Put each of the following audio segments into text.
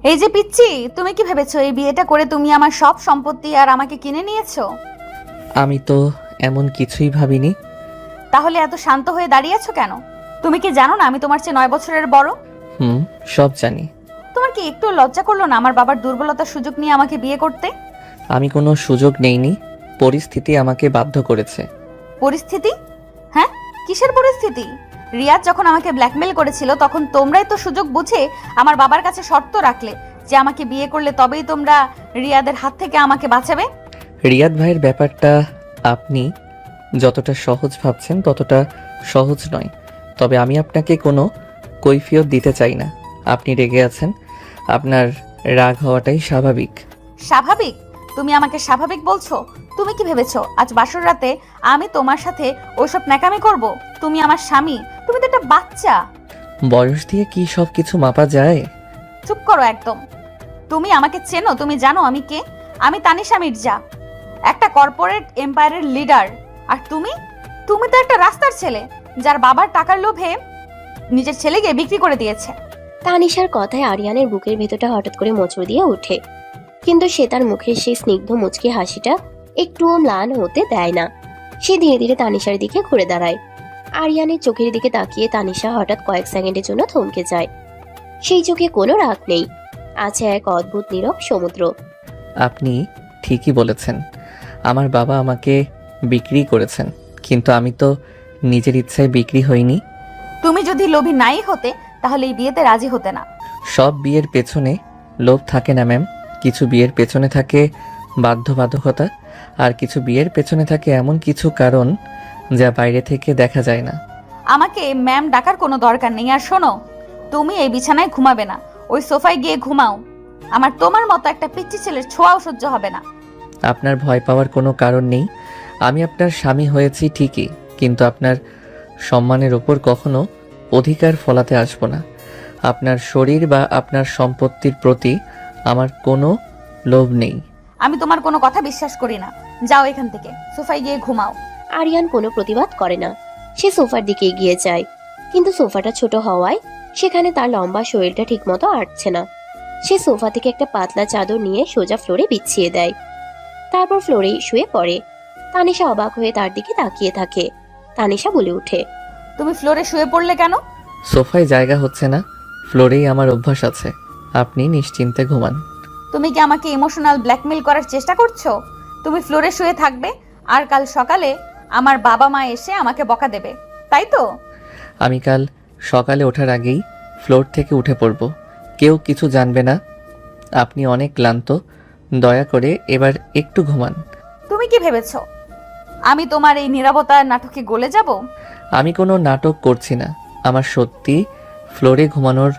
এই যে পিচ্চি, তুমি কি ভেবেছো এই বিয়েটা করে তুমি আমার সব সম্পত্তি আর আমাকে কিনে নিয়েছো? আমি তো এমন কিছুই ভাবিনি। তাহলে এত শান্ত হয়ে দাঁড়িয়ে আছো কেন? তুমি কি জানো না আমি তোমার চেয়ে 9 বছরের বড়? হুম, সব জানি। তোমার কি একটু লজ্জা করলো না আমার বাবার দুর্বলতার সুযোগ নিয়ে আমাকে বিয়ে করতে? আমি কোনো সুযোগ নেইনি, পরিস্থিতি আমাকে বাধ্য করেছে। পরিস্থিতি? হ্যাঁ, কিসের পরিস্থিতি? রিয়াদ যখন আমাকে ব্ল্যাকমেল করেছিল তখন তোমরাই তো সুযোগ বুঝে আমার বাবার কাছে শর্ত রাখলে যে আমাকে বিয়ে করলে তবেই তোমরা রিয়াদের হাত থেকে আমাকে বাঁচাবে। রিয়াদ ভাইয়ের ব্যাপারটা আপনি যতটা সহজ ভাবছেন ততটা সহজ নয়। তবে আমি আপনাকে কোনো কৈফিয়ত দিতে চাই না। আপনি রেগে আছেন, আপনার রাগ হওয়াটাই স্বাভাবিক। স্বাভাবিক? তুমি আমাকে স্বাভাবিক বলছো? তুমি কি ভেবেছো আজ বাসর রাতে আমি তোমার সাথে ওইসব ন্যাকামি করব? তুমি আমার স্বামী, তুমি তো একটা বাচ্চা। বয়স দিয়ে কি সব কিছু মাপা যায়? চুপ করো একদম। তুমি আমাকে চেনো? তুমি জানো আমি কে? আমি তানিশা মির্জা, একটা কর্পোরেট এম্পায়ারের লিডার। আর তুমি তুমি তো একটা রাস্তার ছেলে যার বাবার টাকার লোভে নিজের ছেলেকে বিক্রি করে দিয়েছে। তানিশার কথায় আরিয়ানের বুকের ভেতরটা হঠাৎ করে মোচড় দিয়ে ওঠে, কিন্তু সে তার মুখের সেই স্নিগ্ধ মুচকি হাসিটা একটুও ম্লান হতে দেয় না। সে ধীরে ধীরে তানিশার দিকে ঘুরে দাঁড়ায়। আরিয়ানের চোখের দিকে তাকিয়ে তানিশা হঠাৎ কয়েক সেকেন্ডের জন্য থমকে যায়। সেই চোখে কোনো রাগ নেই, আছে এক অদ্ভুত নীরব সমুদ্র। আপনি ঠিকই বলেছেন, আমার বাবা আমাকে বিক্রি করেছেন, কিন্তু আমি তো নিজের ইচ্ছায় বিক্রি হইনি। তুমি যদি লোভী নাই হতে তাহলে এই বিয়েতে রাজি হতে না। সব বিয়ের পেছনে লোভ থাকে না ম্যাম। কিছু বিয়ের পেছনে থাকে বাধ্যবাধকতা, আর কিছু বিয়ের পেছনে থাকে এমন কিছু কারণ যা বাইরে থেকে দেখা যায় না। আমাকে ম্যাম ডাকার কোনো দরকার নেই। আর শোনো, তুমি এই বিছানায় ঘুমাবে না, ওই সোফায় গিয়ে ঘুমাও। আমার তোমার মতো একটা পিচ্চি ছেলের ছোঁয়াও সহ্য হবে না। আপনার ভয় পাওয়ার কোনো কারণ নেই। আমি আপনার স্বামী হয়েছি ঠিকই, কিন্তু আপনার সম্মানের ওপর কখনো অধিকার ফলাতে আসব না। আপনার শরীর বা আপনার সম্পত্তির প্রতি আমার কোনো লোভ নেই। আমি তোমার কোনো কথা বিশ্বাস করি না। যাও এখান থেকে, সোফায় গিয়ে ঘুমাও। আরিয়ান কোনো প্রতিবাদ করে না। সে সোফার দিকে এগিয়ে যায়, কিন্তু সোফাটা ছোট হওয়ায় সেখানে তার লম্বা শরীরটা ঠিকমতো আটছে না। সে সোফা থেকে একটা পাতলা চাদর নিয়ে সোজা ফ্লোরে বিছিয়ে দেয়, তারপর ফ্লোরেই শুয়ে পড়ে। তানিশা অবাক হয়ে তার দিকে তাকিয়ে থাকে। তানিশা বলে ওঠে, তুমি ফ্লোরে শুয়ে পড়লে কেন? সোফায় জায়গা হচ্ছে না, ফ্লোরেই আমার অভ্যাস আছে। আপনি নিশ্চিন্তে ঘুমান। তুমি কি আমাকে ইমোশনাল ব্ল্যাকমেল করার চেষ্টা করছো? তুমি ফ্লোরে শুয়ে থাকবে আর কাল সকালে আমার বাবা মা এসে আমাকে বকা দেবে, তাই তো? আমি কাল সকালে ওঠার আগেই ফ্লোর থেকে উঠে পড়ব, কেউ কিছু জানবে না। আপনি অনেক ক্লান্ত, দয়া করে এবার একটু ঘুমান। তুমি কি ভেবেছো আমি তোমার এই নীরবতার নাটকে গলে যাব? আমি কোনো নাটক করছি না, আমার সত্যি ফ্লোরে ঘুমানোর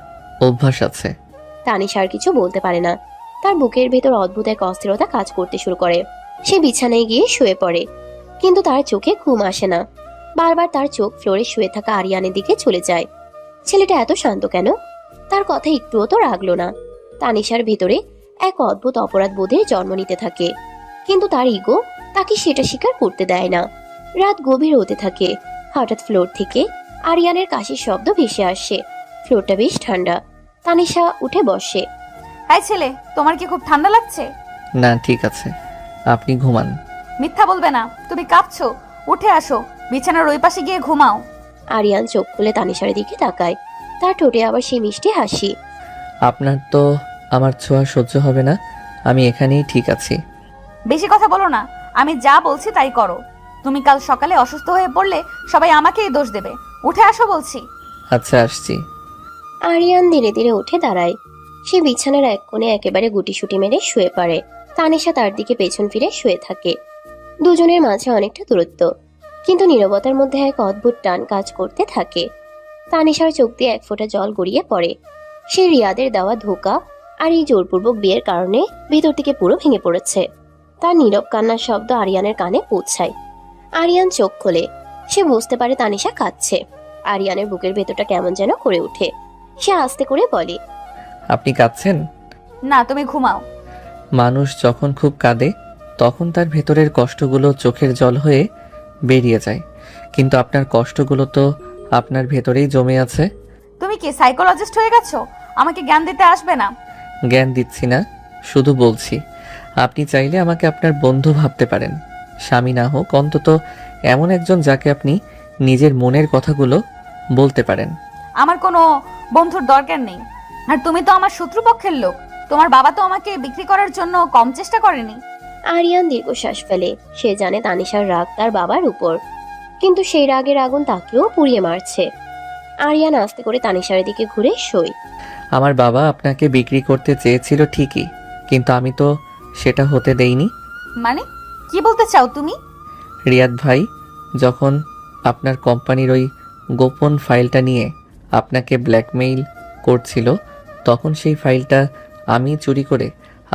অভ্যাস আছে। তানিশা আর কিছু বলতে পারে না। তার বুকের ভেতর অদ্ভুত এক অস্থিরতা কাজ করতে শুরু করে। সে বিছানায় গিয়ে শুয়ে পড়ে, কিন্তু তার চোখে ঘুম আসে না। বারবার তার চোখ ফ্লোরে শুয়ে থাকা আরিয়ানের দিকে চলে যায়। ছেলেটা এত শান্ত কেন? তার কথা একটুও তো রাগলো না। তানিশার ভিতরে এক অদ্ভুত অপরাধ বোধের জন্ম নিতে থাকে, কিন্তু তার ইগো তাকে সেটা স্বীকার করতে দেয় না। রাত গভীর হতে থাকে। হঠাৎ ফ্লোর থেকে আরিয়ানের কাশির শব্দ ভেসে আসে। ফ্লোরটা বেশ ঠান্ডা। তানিশা উঠে বসে। হাই ছেলে, তোমার কি খুব ঠান্ডা লাগছে? না, ঠিক আছে, আপনি ঘুমান। মিথ্যা বলবে না, তুমি কাঁপছো। উঠে আসো, বিছানার ওই পাশে গিয়ে ঘুমাও। আরিয়ান চোখ খুলে তানিশার দিকে তাকায়। তার ঠোঁটে আবার সেই মিষ্টি হাসি। আপনার তো আমার ছোঁয়া সহ্য হবে না, আমি এখানেই ঠিক আছি। বেশি কথা বলো না, আমি যা বলছি তাই করো। তুমি কাল সকালে অসুস্থ হয়ে পড়লে সবাই আমাকেই দোষ দেবে। উঠে আসো বলছি। আচ্ছা, আসছি। আরিয়ান ধীরে ধীরে উঠে দাঁড়ায়। সে বিছানার এক কোণে একেবারে গুটিসুটি মেরে শুয়ে পড়ে। তানিশা তার দিকে পেছন ফিরে শুয়ে থাকে। দুজনের মাঝে অনেকটা দূরত্ব, কিন্তু নীরবতার মধ্যে এক অদ্ভুত টান কাজ করতে থাকে। তানিশার চোখ দিয়ে এক ফোঁটা জল গড়িয়ে পড়ে। সে রিয়াদের দেওয়া ধোঁকা আর এই জোরপূর্বক বিয়ের কারণে ভেতর থেকে পুরো ভেঙে পড়েছে। তার নীরব কান্নার শব্দ আরিয়ানের কানে পৌঁছায়। আরিয়ান চোখ খোলে। সে বুঝতে পারে তানিশা কাঁদছে। আরিয়ানের বুকের ভেতরটা কেমন যেন করে ওঠে। সে আস্তে করে বলে, আপনি কাঁদছেন? না, তুমি ঘুমাও। মানুষ যখন খুব কাঁদে তখন তার ভেতরের কষ্টগুলো চোখের জল হয়ে বেরিয়ে যায়, কিন্তু আপনার কষ্টগুলো তো আপনার ভেতরেই জমে আছে। তুমি কি সাইকোলজিস্ট হয়ে গেছো? আমাকে জ্ঞান দিতে আসবে না। জ্ঞান দিচ্ছি না, শুধু বলছি আপনি চাইলে আমাকে আপনার বন্ধু ভাবতে পারেন। স্বামী না হোক, অন্তত এমন একজন যাকে আপনি নিজের মনের কথাগুলো বলতে পারেন। আমার কোনো বন্ধুর দরকার নেই। আর তুমি তো আমার শত্রুপক্ষের লোক। তোমার বাবা তো আমাকে বিক্রি করার জন্য কম চেষ্টা করেনি। আরিয়ান দীর্ঘশ্বাস ফেলে। সে জানে তানিশার রাগ তার বাবার উপর, কিন্তু সেই রাগের আগুন তাকেও পুড়িয়ে মারছে। আরিয়ান আস্তে করে তানিশার দিকে ঘুরে সই। আমার বাবা আপনাকে বিক্রি করতে চেয়েছিল ঠিকই, কিন্তু আমি তো সেটা হতে দেইনি। মানে কি বলতে চাও তুমি? রিয়াদ ভাই যখন আপনার কোম্পানির ওই গোপন ফাইলটা নিয়ে আপনাকে ব্ল্যাকমেইল করছিল, তখন সেই ফাইলটা আমি চুরি করে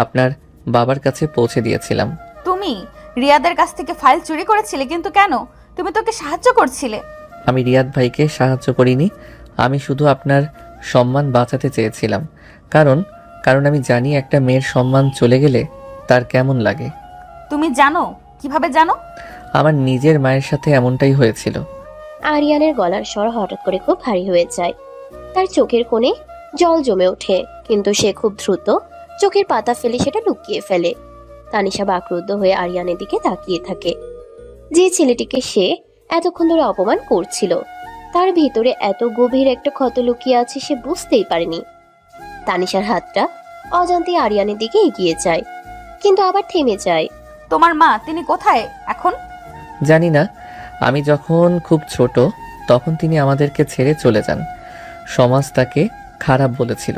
আপনার বাবার কাছে পৌঁছে দিয়েছিলাম। তুমি রিয়াদের কাছ থেকে ফাইল চুরি করেছিলে, কিন্তু কেন? তুমি তোকে সাহায্য করছিলে। আমি রিয়াদ ভাইকে সাহায্য করিনি, আমি শুধু আপনার সম্মান বাঁচাতে চেয়েছিলাম। কারণ আমি জানি একটা মেয়ের সম্মান চলে গেলে তার কেমন লাগে। তুমি জানো? কিভাবে জানো? আমার নিজের মায়ের সাথে এমনটাই হয়েছিল। আরিয়ানের গলার স্বর হঠাৎ করে খুব ভারী হয়ে যায়। তার চোখের কোণে জল জমে ওঠে, কিন্তু সে খুব দ্রুত চোখের পাতা ফেলে সেটা লুকিয়ে ফেলে। তানিশা বাকরুদ্ধ হয়ে আরিয়ানের দিকে তাকিয়ে থাকে। যে ছেলেটিকে সে এতক্ষণ ধরে অপমান করছিল, তার ভিতরে এত গভীর একটা ক্ষত লুকিয়ে আছে সে বুঝতেই পারেনি। তানিশার হাতটা অজান্তে আরিয়ানের দিকে এগিয়ে যায়, কিন্তু আবার থেমে যায়। তোমার মা, তিনি কোথায় এখন? জানি না, আমি যখন খুব ছোট তখন তিনি আমাদেরকে ছেড়ে চলে যান। সমাজ তাকে খারাপ বলেছিল,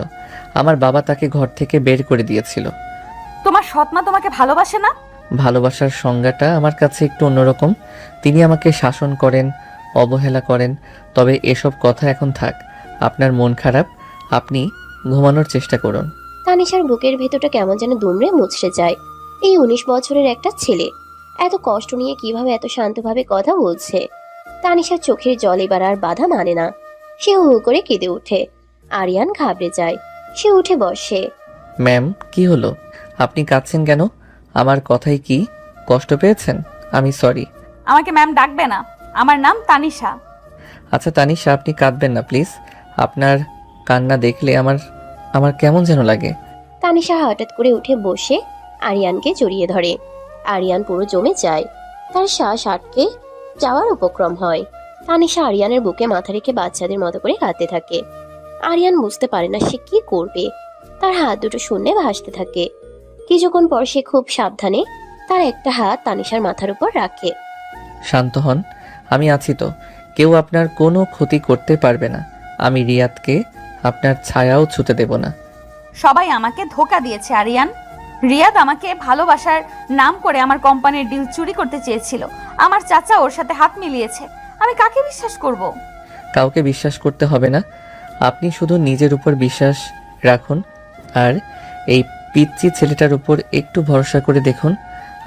আমার বাবা তাকে ঘর থেকে বের করে দিয়েছিল। তোমার সৎমা তোমাকে ভালোবাসে না? ভালোবাসার সংজ্ঞাটা আমার কাছে একটু অন্যরকম। তিনি আমাকে শাসন করেন, অবহেলা করেন। তবে এসব কথা এখন থাক। আপনার মন খারাপ, আপনি ঘুমানোর চেষ্টা করুন। তানিশার বুকের ভেতরটা কেমন যেন দুমড়ে মুচড়ে যায়। এই 19 বছরের একটা ছেলে এত কষ্ট নিয়ে কিভাবে এত শান্তভাবে কথা বলছে। তানিশার চোখের জল এবার আর বাধা মানে না। সে হু হু করে কেঁদে ওঠে। আরিয়ান ঘাবড়ে যায়। সে উঠে বসে। ম্যাম, কি হলো? আপনি কাঁদছেন কেন? আমার কথায় কি কষ্ট পেয়েছেন? আমি সরি। আমাকে ম্যাম ডাকবে না, আমার নাম তানিশা। আচ্ছা তানিশা, আপনি কাঁদবেন না প্লিজ। আপনার কান্না দেখলে আমার কেমন যেন লাগে। তানিশা হঠাৎ করে উঠে বসে আরিয়ানকে জড়িয়ে ধরে। আরিয়ান পুরো জমে যায়। তার শ্বাস আটকে যাওয়ার উপক্রম হয়। তানিশা আরিয়ানের বুকে মাথা রেখে বাচ্চাদের মতো করে কাঁদতে থাকে। আরিয়ান বুঝতে পারে না সে কি করবে। তার হাত দুটো শূন্যে ভাসতে থাকে। কিছুক্ষণ পর সে খুব সাবধানে তার একটা হাত তানিশার মাথার উপর রাখে। শান্ত হন, আমি আছি তো। কেউ আপনার কোনো ক্ষতি করতে পারবে না। আমি রিয়াদকে আপনার ছায়াও ছুতে দেব না। সবাই আমাকে ধোকা দিয়েছে আরিয়ান। রিয়াদ আমাকে ভালোবাসার নাম করে আমার কোম্পানির ডিল চুরি করতে চেয়েছিল। আমার চাচা ওর সাথে হাত মিলিয়েছে। আমি কাকে বিশ্বাস করব? কাউকে বিশ্বাস করতে হবে না। আপনি শুধু নিজের উপর বিশ্বাস রাখুন, আর এই পিচ্চি ছেলেটার উপর একটু ভরসা করে দেখুন।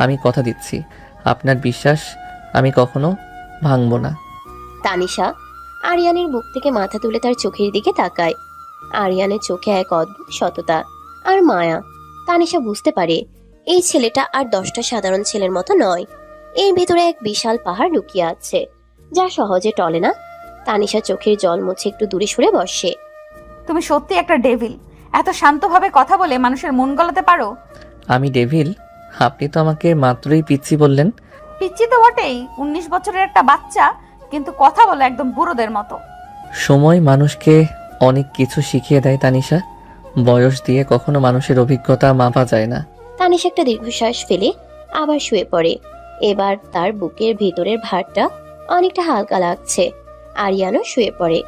আমি কথা দিচ্ছি, আপনার বিশ্বাস আমি কখনো ভাঙব না। তানিশা আরিয়ানের বুক থেকে মাথা তুলে তার চোখের দিকে তাকায়। আরিয়ানের চোখে এক অদ্ভুত সততা আর মায়া। তানিশা বুঝতে পারে এই ছেলেটা আর 10টা সাধারণ ছেলের মতো নয়। এর ভেতরে এক বিশাল পাহাড় লুকিয়ে আছে, যা সহজে টলে না। তানিশা চোখের জল মুছে একটু দূরে সরে বসে। তুমি সত্যি একটা ডেভিল। এত শান্তভাবে কথা বলে মানুষের মন গলাতে পারো। আমি ডেভিল? আপনি তো আমাকে মাত্রই পিচ্চি বললেন। পিচ্চি তো বটেই, 19 বছরের একটা বাচ্চা, কিন্তু কথা বলে একদম বুড়োদের মতো। সময় মানুষকে অনেক কিছু শিখিয়ে দেয় তানিশা। বয়স দিয়ে কখনো মানুষের অভিজ্ঞতা মাপা যায় না। তানিশা একটা দীর্ঘশ্বাস ফেলে আবার শুয়ে পড়ে। এবার তার বুকের ভেতরের ভারটা অনেকটা হালকা লাগছে। আরিয়ানও শুয়ে পড়ে।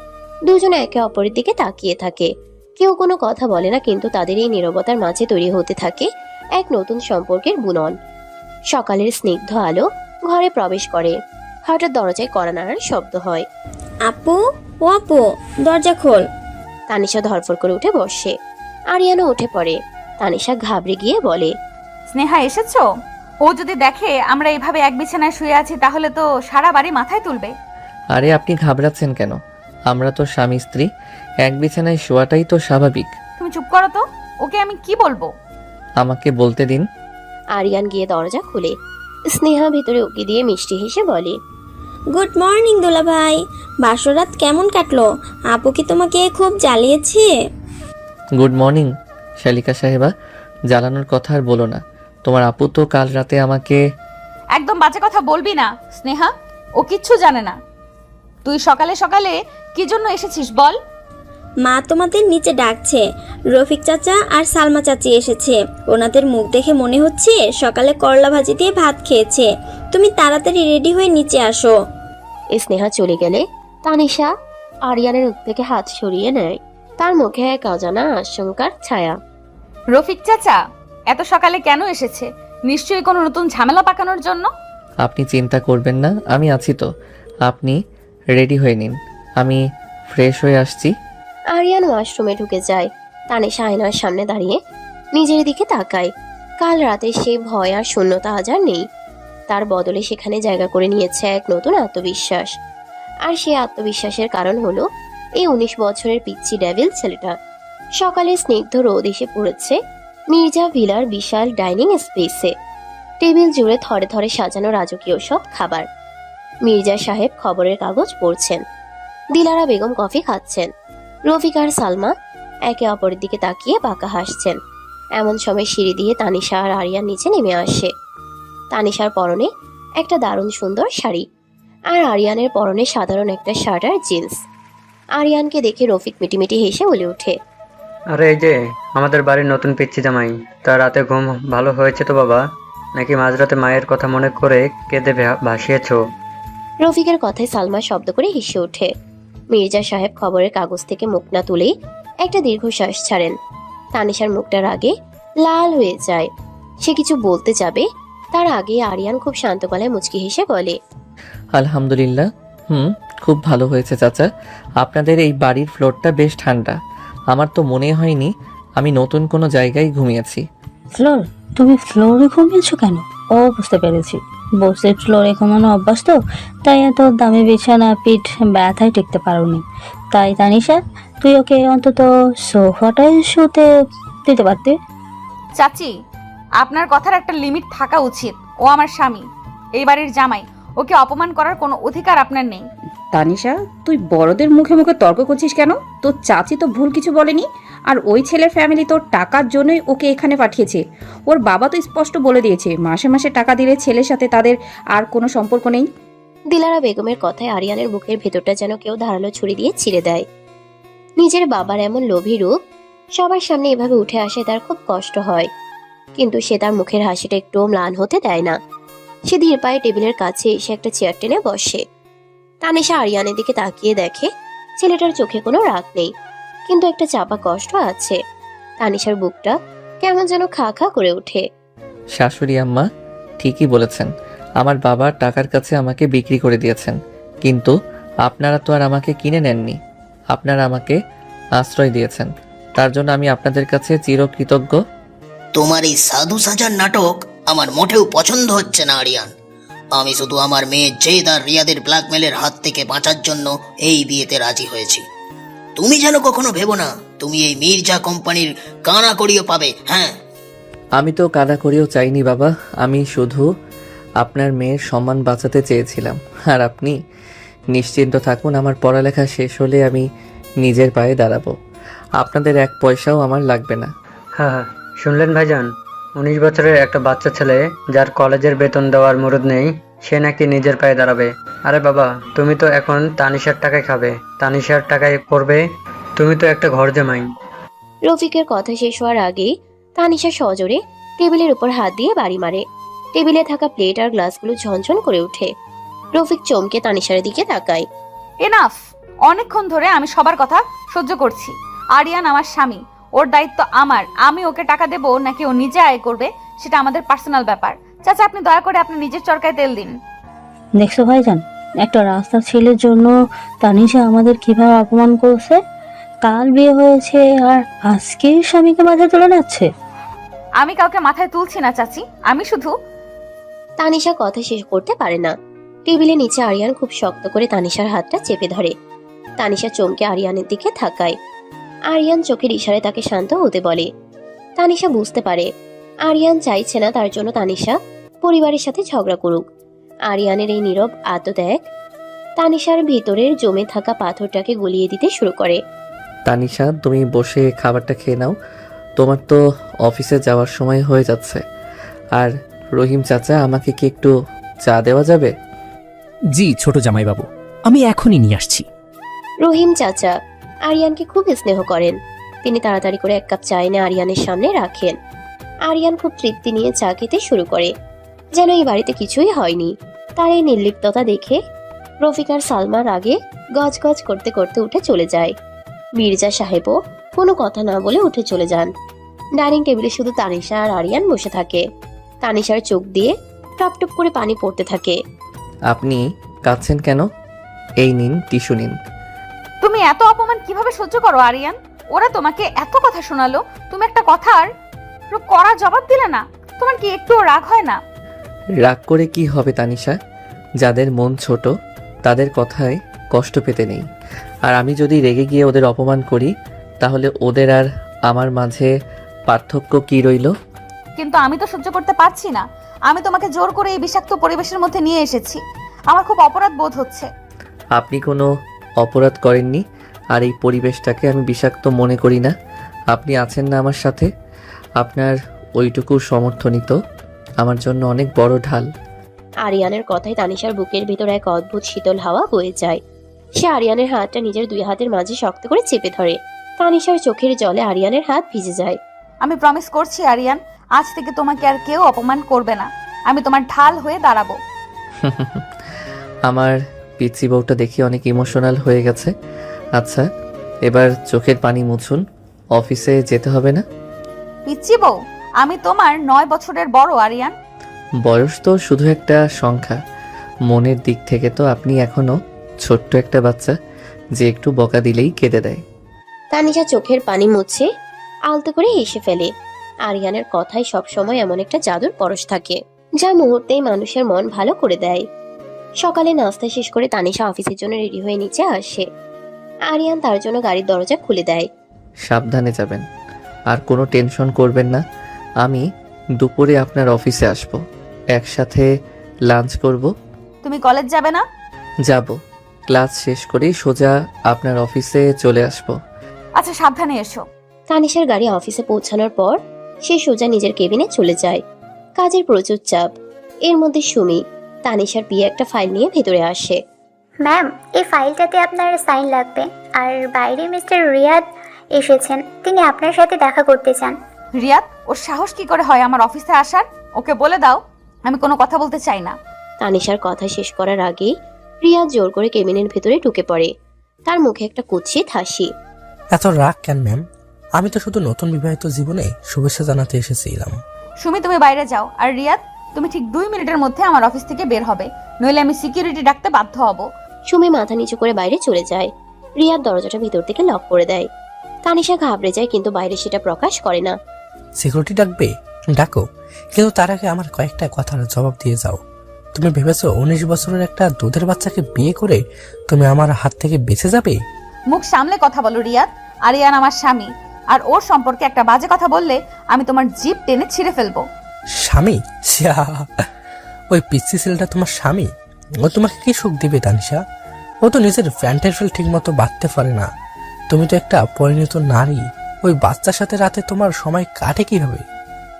দুজনে একে অপরের দিকে তাকিয়ে থাকে। কেউ কোনো কথা বলে না, কিন্তু তাদের এই নীরবতার মাঝে তৈরি হতে থাকে এক নতুন সম্পর্কের বুনন। সকালের স্নিগ্ধ আলো ঘরে প্রবেশ করে। হঠাৎ দরজায় কড়া নাড়ার শব্দ হয়। আপু, ও আপু, দরজা খোল। তানিশা ধরফর করে উঠে বসে। আরিয়ানও উঠে পড়ে। তানিশা ঘাবড়ে গিয়ে বলে, স্নেহা এসেছো? ও যদি দেখে আমরা এইভাবে এক বিছানায় শুয়ে আছি, তাহলে তো সারা বাড়ি মাথায় তুলবে। আরে আপনি ঘাবড়াচ্ছেন কেন? আমরা তো স্বামী স্ত্রী, এক বিছানায় শোয়াটাই তো স্বাভাবিক। তুমি চুপ করো তো, ওকে আমি কি বলবো? আমাকে বলতে দিন। আরিয়ান গিয়ে দরজা খুলে। স্নেহা ভিতরে উকি দিয়ে মিষ্টি হেসে বলে, গুড মর্নিং দোলা ভাই, বাসরাত কেমন কাটলো? আপু কি তোমাকে খুব জ্বালিয়েছে? Good morning. শালিকা সাহেবা, জ্বালানোর কথা আর বলো না। তোমার আপু তো কাল রাতে আমাকে... একদম বাজে কথা বলবি না স্নেহা, ও কিচ্ছু জানে না। তুই সকালে সকালে কি জন্য এসেছিস বল? মা তোমাদের নিচে ডাকছে। রফিক চাচা আর সালমা চাচি এসেছে। ওনাদের মুখ দেখে মনে হচ্ছে সকালে করলা ভাজি দিয়ে ভাত খেয়েছে। তুমি তাড়াতাড়ি রেডি হয়ে নিচে আসো। স্নেহা চলে গেলে তানিশা আরিয়ানের মুখ থেকে হাত সরিয়ে নেয়। তার মুখে এক অজানা আশঙ্কার ছায়া। রফিক চাচা এত সকালে কেন এসেছে? নিশ্চয়ই কোনো নতুন ঝামেলা পাকানোর জন্য। আপনি চিন্তা করবেন না, আমি আছি তো। আপনি রেডি হয়ে নিন, আমি ফ্রেশ হয়ে আসছি। আরিয়ান ওয়াশরুমে ঢুকে যায়। তানিশা আয়নার সামনে দাঁড়িয়ে নিজের দিকে তাকায়। কাল রাতে সেই ভয় আর শূন্যতা আজ আর নেই। তার বদলে সেখানে জায়গা করে নিয়েছে এক নতুন আত্মবিশ্বাস। আর সেই আত্মবিশ্বাসের কারণ হলো এই 19 বছরের পিচ্চি ডেভিল ছেলেটা। সকালে স্নিগ্ধ রোদ এসে পড়েছে মির্জা ভিলার বিশাল ডাইনিং স্পেসে। টেবিল জুড়ে থরে থরে সাজানো রাজকীয় সব খাবার। মির্জা সাহেব খবরের কাগজ পড়ছেন, দিলারা বেগম কফি খাচ্ছেন, রফিক আর সালমা একে অপরের দিকে তাকিয়ে বাঁকা হাসছেন। এমন সময় সিঁড়ি দিয়ে তানিশা আর আরিয়ান নিচে নেমে আসে। তানিশার পরনে একটা দারুণ সুন্দর শাড়ি, আর আরিয়ানের পরনে সাধারণ একটা শার্ট আর জিন্স। আরিয়ানকে দেখে রফিক মিটিমিটি হেসে বলে ওঠে, আরে এই যে আমাদের বাড়ির নতুন পিচ্চি জামাই, তার রাতে ঘুম ভালো হয়েছে তো বাবা? নাকি মাঝরাতে মায়ের কথা মনে করে কেঁদে ভাসিয়েছো? রফিকের কথায় সালমা শব্দ করে হেসে ওঠে। মির্জা সাহেব খবরের কাগজ থেকে মুখ না তুলেই একটা দীর্ঘশ্বাস ছাড়েন। তানিশার মুখটার আগে লাল হয়ে যায়। সে কিছু বলতে যাবে, তার আগে আরিয়ান খুব শান্ত গলায় মুচকি হেসে বলে, আলহামদুলিল্লাহ। খুব ভালো হয়েছে চাচা। আপনাদের এই বাড়ির ফ্লোরটা বেশ ঠান্ডা। আমার তো মনে হয়নি আমি নতুন কোনো জায়গায় ঘুমিয়েছি। ফ্লোর? তুমি ফ্লোরে ঘুমিয়েছো কেন? ও, বুঝতে পেরেছি। বসে ফ্লোরে ঘুমানো অভ্যাস তো, তাই এত দামি বিছানা পিঠ ব্যথায় টিকতে পারোনি। তাই তানিশা, তুই ওকে অন্তত সোফাটায় শুতে দিতে পারতে। চাচি, আপনার কথার একটা লিমিট থাকা উচিত। ও আমার স্বামী, এই বাড়ির জামাই। ওকে অপমান করার কোনো অধিকার আপনার নেই। তানিশা, তুই বড়দের মুখে মুখে তর্ক করছিস কেন? তোর চাচি তো ভুল কিছু বলেনি। আর ওই ছেলের ফ্যামিলি তোর টাকার জন্যই ওকে এখানে পাঠিয়েছে। ওর বাবা তো স্পষ্ট বলে দিয়েছে মাসে মাসে টাকা দিলে ছেলের সাথে তাদের আর কোনো সম্পর্ক নেই। দিলারা বেগমের কথায় আরিয়ানের বুকের ভেতরটা যেন কেউ ধারালো ছুরি দিয়ে ছিঁড়ে দেয়। নিজের বাবার এমন লোভী রূপ সবার সামনে এভাবে উঠে আসে তার খুব কষ্ট হয়, কিন্তু সে তার মুখের হাসিটা একটুও ম্লান হতে দেয় না। সে ধীর পায়ে টেবিলের কাছে এসে একটা চেয়ার টেনে বসে। তানিশা আরিয়ানের দিকে তাকিয়ে দেখে ছেলেটার চোখে কোনো রাগ নেই, কিন্তু একটা চাপা কষ্ট আছে। তানিশার বুকটা কেমন যেন খা খা করে ওঠে। শাশুড়ি আম্মা ঠিকই বলেছেন, আমার বাবা টাকার কাছে আমাকে বিক্রি করে দিয়েছেন, কিন্তু আপনারা তো আর আমাকে কিনে নেননি। আপনারা আমাকে আশ্রয় দিয়েছেন, তার জন্য আমি আপনাদের কাছে চিরকৃতজ্ঞ। তোমার এই সাধু সাজার নাটক আমার মোটেও পছন্দ হচ্ছে না আরিয়ান। আমি শুধু আমার মেয়ে জেদ আর রিয়াদের ব্ল্যাকমেলের হাত থেকে বাঁচার জন্য এই বিয়েতে রাজি হয়েছি। তুমি যেন কখনো ভেবো না তুমি এই মির্জা কোম্পানির কানা করিও পাবে। হ্যাঁ, আমি তো কাদা করেও চাইনি বাবা, আমি শুধু আপনার মেয়ের সম্মান বাঁচাতে চেয়েছিলাম। আর আপনি নিশ্চিন্ত থাকুন, আমার পড়ালেখা শেষ হলে আমি নিজের পায়ে দাঁড়াবো। আপনাদের এক পয়সাও আমার লাগবে না। হ্যাঁ হ্যাঁ, শুনলেন ভাইজান? 19 বছরের একটা বাচ্চা ছেলে যার কলেজের বেতন দেওয়ার মুরুদ নেই, সে নাকি নিজের পায়ে দাঁড়াবে। আরে বাবা, তুমি তো এখন তানিশার টাকায় খাবে, তানিশার টাকায় পড়বে। তুমি তো একটা ঘর জামাই। রফিকের কথা শেষ হওয়ার আগেই তানিশা সজোরে টেবিলের উপর হাত দিয়ে বাড়ি মারে। টেবিলে থাকা প্লেট আর গ্লাসগুলো ঝনঝন করে ওঠে। রফিক চমকে তানিশার দিকে তাকায়। এনাফ! অনেকক্ষণ ধরে আমি সবার কথা সহ্য করছি। আরিয়ান আমার স্বামী, ওর দায়িত্ব আমার। আমি ওকে টাকা দেবো নাকি ও নিজে আয় করবে সেটা আমাদের পার্সোনাল ব্যাপার। চাচা, আপনি দয়া করে আপনি নিজের চরকায় তেল দিন। দেখছো ভাইজান, একটা রাস্তার ছেলের জন্য তানিশা আমাদের কিভাবে অপমান করছে। কাল বিয়ে হয়েছে আর আজকে স্বামীকে মাথায় তুলে যাচ্ছে। আমি কাউকে মাথায় তুলছি না চাচি, আমি শুধু... তানিশা কথা শেষ করতে পারে না। টেবিলের নিচে আরিয়ান খুব শক্ত করে তানিশার হাতটা চেপে ধরে। তানিশা চমকে আরিয়ানের দিকে তাকায়। আরিয়ান চোখের ইশারায় তাকে শান্ত হতে বলে। তানিশা বুঝতে পারে আরিয়ান চাইছে না তার জন্য তানিশা পরিবারের সাথে ঝগড়া করুক। আরিয়ানের এই নীরব আত্মত্যাগ তানিশার ভিতরের জমে থাকা পাথরটাকে গলিয়ে দিতে শুরু করে। তানিশা, তুমি বসে খাবারটা খেয়ে নাও। তোমার তো অফিসে যাওয়ার সময় হয়ে যাচ্ছে। আর রহিম চাচা, আমাকে কি একটু চা দেওয়া যাবে? জি ছোট জামাইবাবু, আমি এখনই নিয়ে আসছি। রহিম চাচা আরিয়ানকে খুব স্নেহ করেন। তিনি তাড়াতাড়ি করে 1 কাপ চা এনে আরিয়ানের সামনে রাখেন। আরিয়ান খুব তৃপ্তি নিয়ে চা খেতে শুরু করে, যেন এই বাড়িতে কিছুই হয়নি। তার এই নির্লিপ্ততা দেখে রফিক আর সালমার আগে গজগজ করতে করতে উঠে চলে যায়। মির্জা সাহেবও কোনো কথা না বলে উঠে চলে যান। ডাইনিং টেবিলে শুধু তানিশা আর আরিয়ান বসে থাকে। তানিশার চোখ দিয়ে টপ টপ করে পানি পড়তে থাকে। আপনি কাঁদছেন কেন? এই নিন, টিস্যু নিন। তুমি এত অপমান কিভাবে সহ্য করো আরিয়ান? ওরা তোমাকে এত কথা শোনালো, তুমি একটা কথার কড়া জবাব দিলে না। তোমার কি একটুও রাগ হয় না? রাগ করে কি হবে তানিশা? যাদের মন ছোট তাদের কথায় কষ্ট পেতে নেই। আর আমি যদি রেগে গিয়ে ওদের অপমান করি, তাহলে ওদের আর আমার মাঝে পার্থক্য কি রইল? কিন্তু আমি তো সহ্য করতে পারছি না। আমি তোমাকে জোর করে এই বিষাক্ত পরিবেশের মধ্যে নিয়ে এসেছি। আমার খুব অপরাধ বোধ হচ্ছে। আপনি কোনো অপরাধ করেননি, আর এই পরিবেশটাকে আমি বিষাক্ত মনে করি না। আপনি আছেন না আমার সাথে, আপনার ওইটুকু সমর্থনই তো আমার জন্য অনেক বড় ঢাল। আরিয়ানের কথায় তানিশার বুকের ভিতর এক অদ্ভুত শীতল হাওয়া বয়ে যায়। সে আরিয়ানের হাতটা নিজের 2 হাতের মাঝে শক্ত করে চেপে ধরে। তানিশার চোখের জলে আরিয়ানের হাত ভিজে যায়। আমি প্রমিস করছি আরিয়ান, আজ থেকে তোমাকে আর কেউ অপমান করবে না। আমি তোমার ঢাল হয়ে দাঁড়াবো। আমার পিচ্চি বউটা দেখি অনেক ইমোশনাল হয়ে গেছে। আচ্ছা, এবার চোখের পানি মুছুন, অফিসে যেতে হবে না? পিচ্চি বউ? আমি তোমার 9 বছরের বড় আরিয়ান। বয়স তো শুধু একটা সংখ্যা, মনের দিক থেকে তো আপনি এখনো ছোট্ট একটা বাচ্চা, যে একটু বকা দিলেই কেঁদে দেয়। তানিশা চোখের পানি মুছে আলতো করে হেসে ফেলে। আরিয়ানের কথায় সবসময় এমন একটা জাদুর পরশ থাকে, যা মুহূর্তেই মানুষের মন ভালো করে দেয়। সকালে নাস্তা শেষ করে তানিশা অফিসের জন্য রেডি হয়ে নিচে আসে। আরিয়ান তার জন্য গাড়ির দরজা খুলে দেয়। সাবধানে যাবেন, আর কোনো টেনশন করবেন না। আমি দুপুরে আপনার অফিসে আসব, একসাথে লাঞ্চ করব। তুমি কলেজ যাবে না? যাব, ক্লাস শেষ করেই সোজা আপনার অফিসে চলে আসব। আচ্ছা, সাবধানে এসো। তানিশার গাড়ি অফিসে পৌঁছানোর পর সে সোজা নিজের কেবিনে চলে যায়। কাজের প্রচুর চাপ। এর মধ্যে সুমি তানিশার বিয়ে একটা ফাইল নিয়ে ভেতরে আসে। ম্যাম, এই ফাইলটাতে আপনার সাইন লাগবে। আর বাইরে মিস্টার রিয়াদ এসেছেন, তিনি আপনার সাথে দেখা করতে চান। রিয়াদ? ওর সাহস কি করে হয় আমার অফিসে আসার? ওকে বলে দাও আমি কোনো কথা বলতে চাই না। তানিশার কথা শেষ করার আগেই রিয়াদ জোর করে কেবিনের ভেতরে ঢুকে পড়ে। তার মুখে একটা কুৎসিত হাসি। এত রাগ কেন ম্যাম? আমি তো শুধু নতুন বিবাহিত জীবনে শুভেচ্ছা জানাতে এসেছিলাম। সুমি, তুমি বাইরে যাও। আর রিয়াদ, তুমি ঠিক 2 মিনিটের মধ্যে আমার অফিস থেকে বের হবে, নইলে আমি সিকিউরিটি ডাকতে বাধ্য হব। সুমি মাথা নিচু করে বাইরে চলে যায়। রিয়াদ দরজাটা ভিতর থেকে লক করে দেয়। তানিশা ঘাবড়ে যায়, কিন্তু বাইরে সেটা প্রকাশ করে না। সিকিউরিটি ডাকবে? ডাকো, কিন্তু তার আগে আমার কয়েকটা কথার জবাব দিয়ে যাও। তুমি ভেবেছো 19 বছরের একটা দুধের বাচ্চাকে বিয়ে করে তুমি আমার হাত থেকে বেঁচে যাবে? মুখ সামলে কথা বলো রিয়াদ। আরিয়ান আমার স্বামী, আর ওর সম্পর্কে একটা বাজে কথা বললে আমি তোমার জিভ টেনে ছিঁড়ে ফেলবো। স্বামী? শ্যা, ওই পিচ্চি ছেলেটা তোমার স্বামী? ও তোমাকে কি সুখ দিবে তানিশা? ও তো নিজের প্যান্টের ফেল ঠিক মতো বাঁধতে পারে না। তুমি তো একটা পরিণত নারী, ওই বাচ্চার সাথে রাতে তোমার সময় কাটে কিভাবে?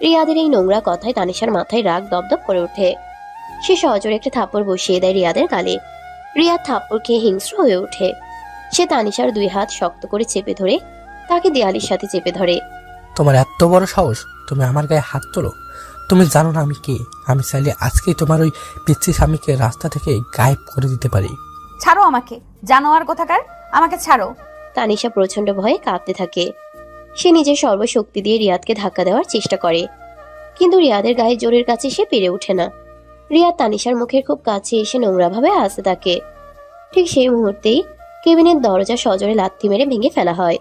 রিয়াদের এই নোংরা কথায় তানিশার মাথায় রাগ দপদপ করে ওঠে। সে সজোরে একটা থাপ্পড় বসিয়ে দেয় রিয়াদের গালে। রিয়াদ থাপ্পড় খেয়ে হিংস্র হয়ে ওঠে। সে তানিশার 2 হাত শক্ত করে চেপে ধরে তাকে দেয়ালের সাথে চেপে ধরে। তোমার এত বড় সাহস, তুমি আমার গায়ে হাত তোলো? তুমি জানো না আমি কে? আমি চাইলে আজকেই তোমার ওই পিচ্চি স্বামীকে রাস্তা থেকে গায়েব করে দিতে পারি। ছাড়ো আমাকে, জানোয়ার কোথাকার, আমাকে ছাড়ো। তানিশা প্রচন্ড ভয়ে কাঁপতে থাকে। সে নিজের সর্বশক্তি দিয়ে রিয়াদকে ধাক্কা দেওয়ার চেষ্টা করে, কিন্তু রিয়াদের গায়ে জোরের কাছে সে পেরে ওঠে না। রিয়াদ তানিশার মুখের খুব কাছে এসে নোংরাভাবে হাসতে থাকে। ঠিক সেই মুহূর্তেই কেবিনের দরজা সজোরে লাথি মেরে ভেঙে ফেলা হয়।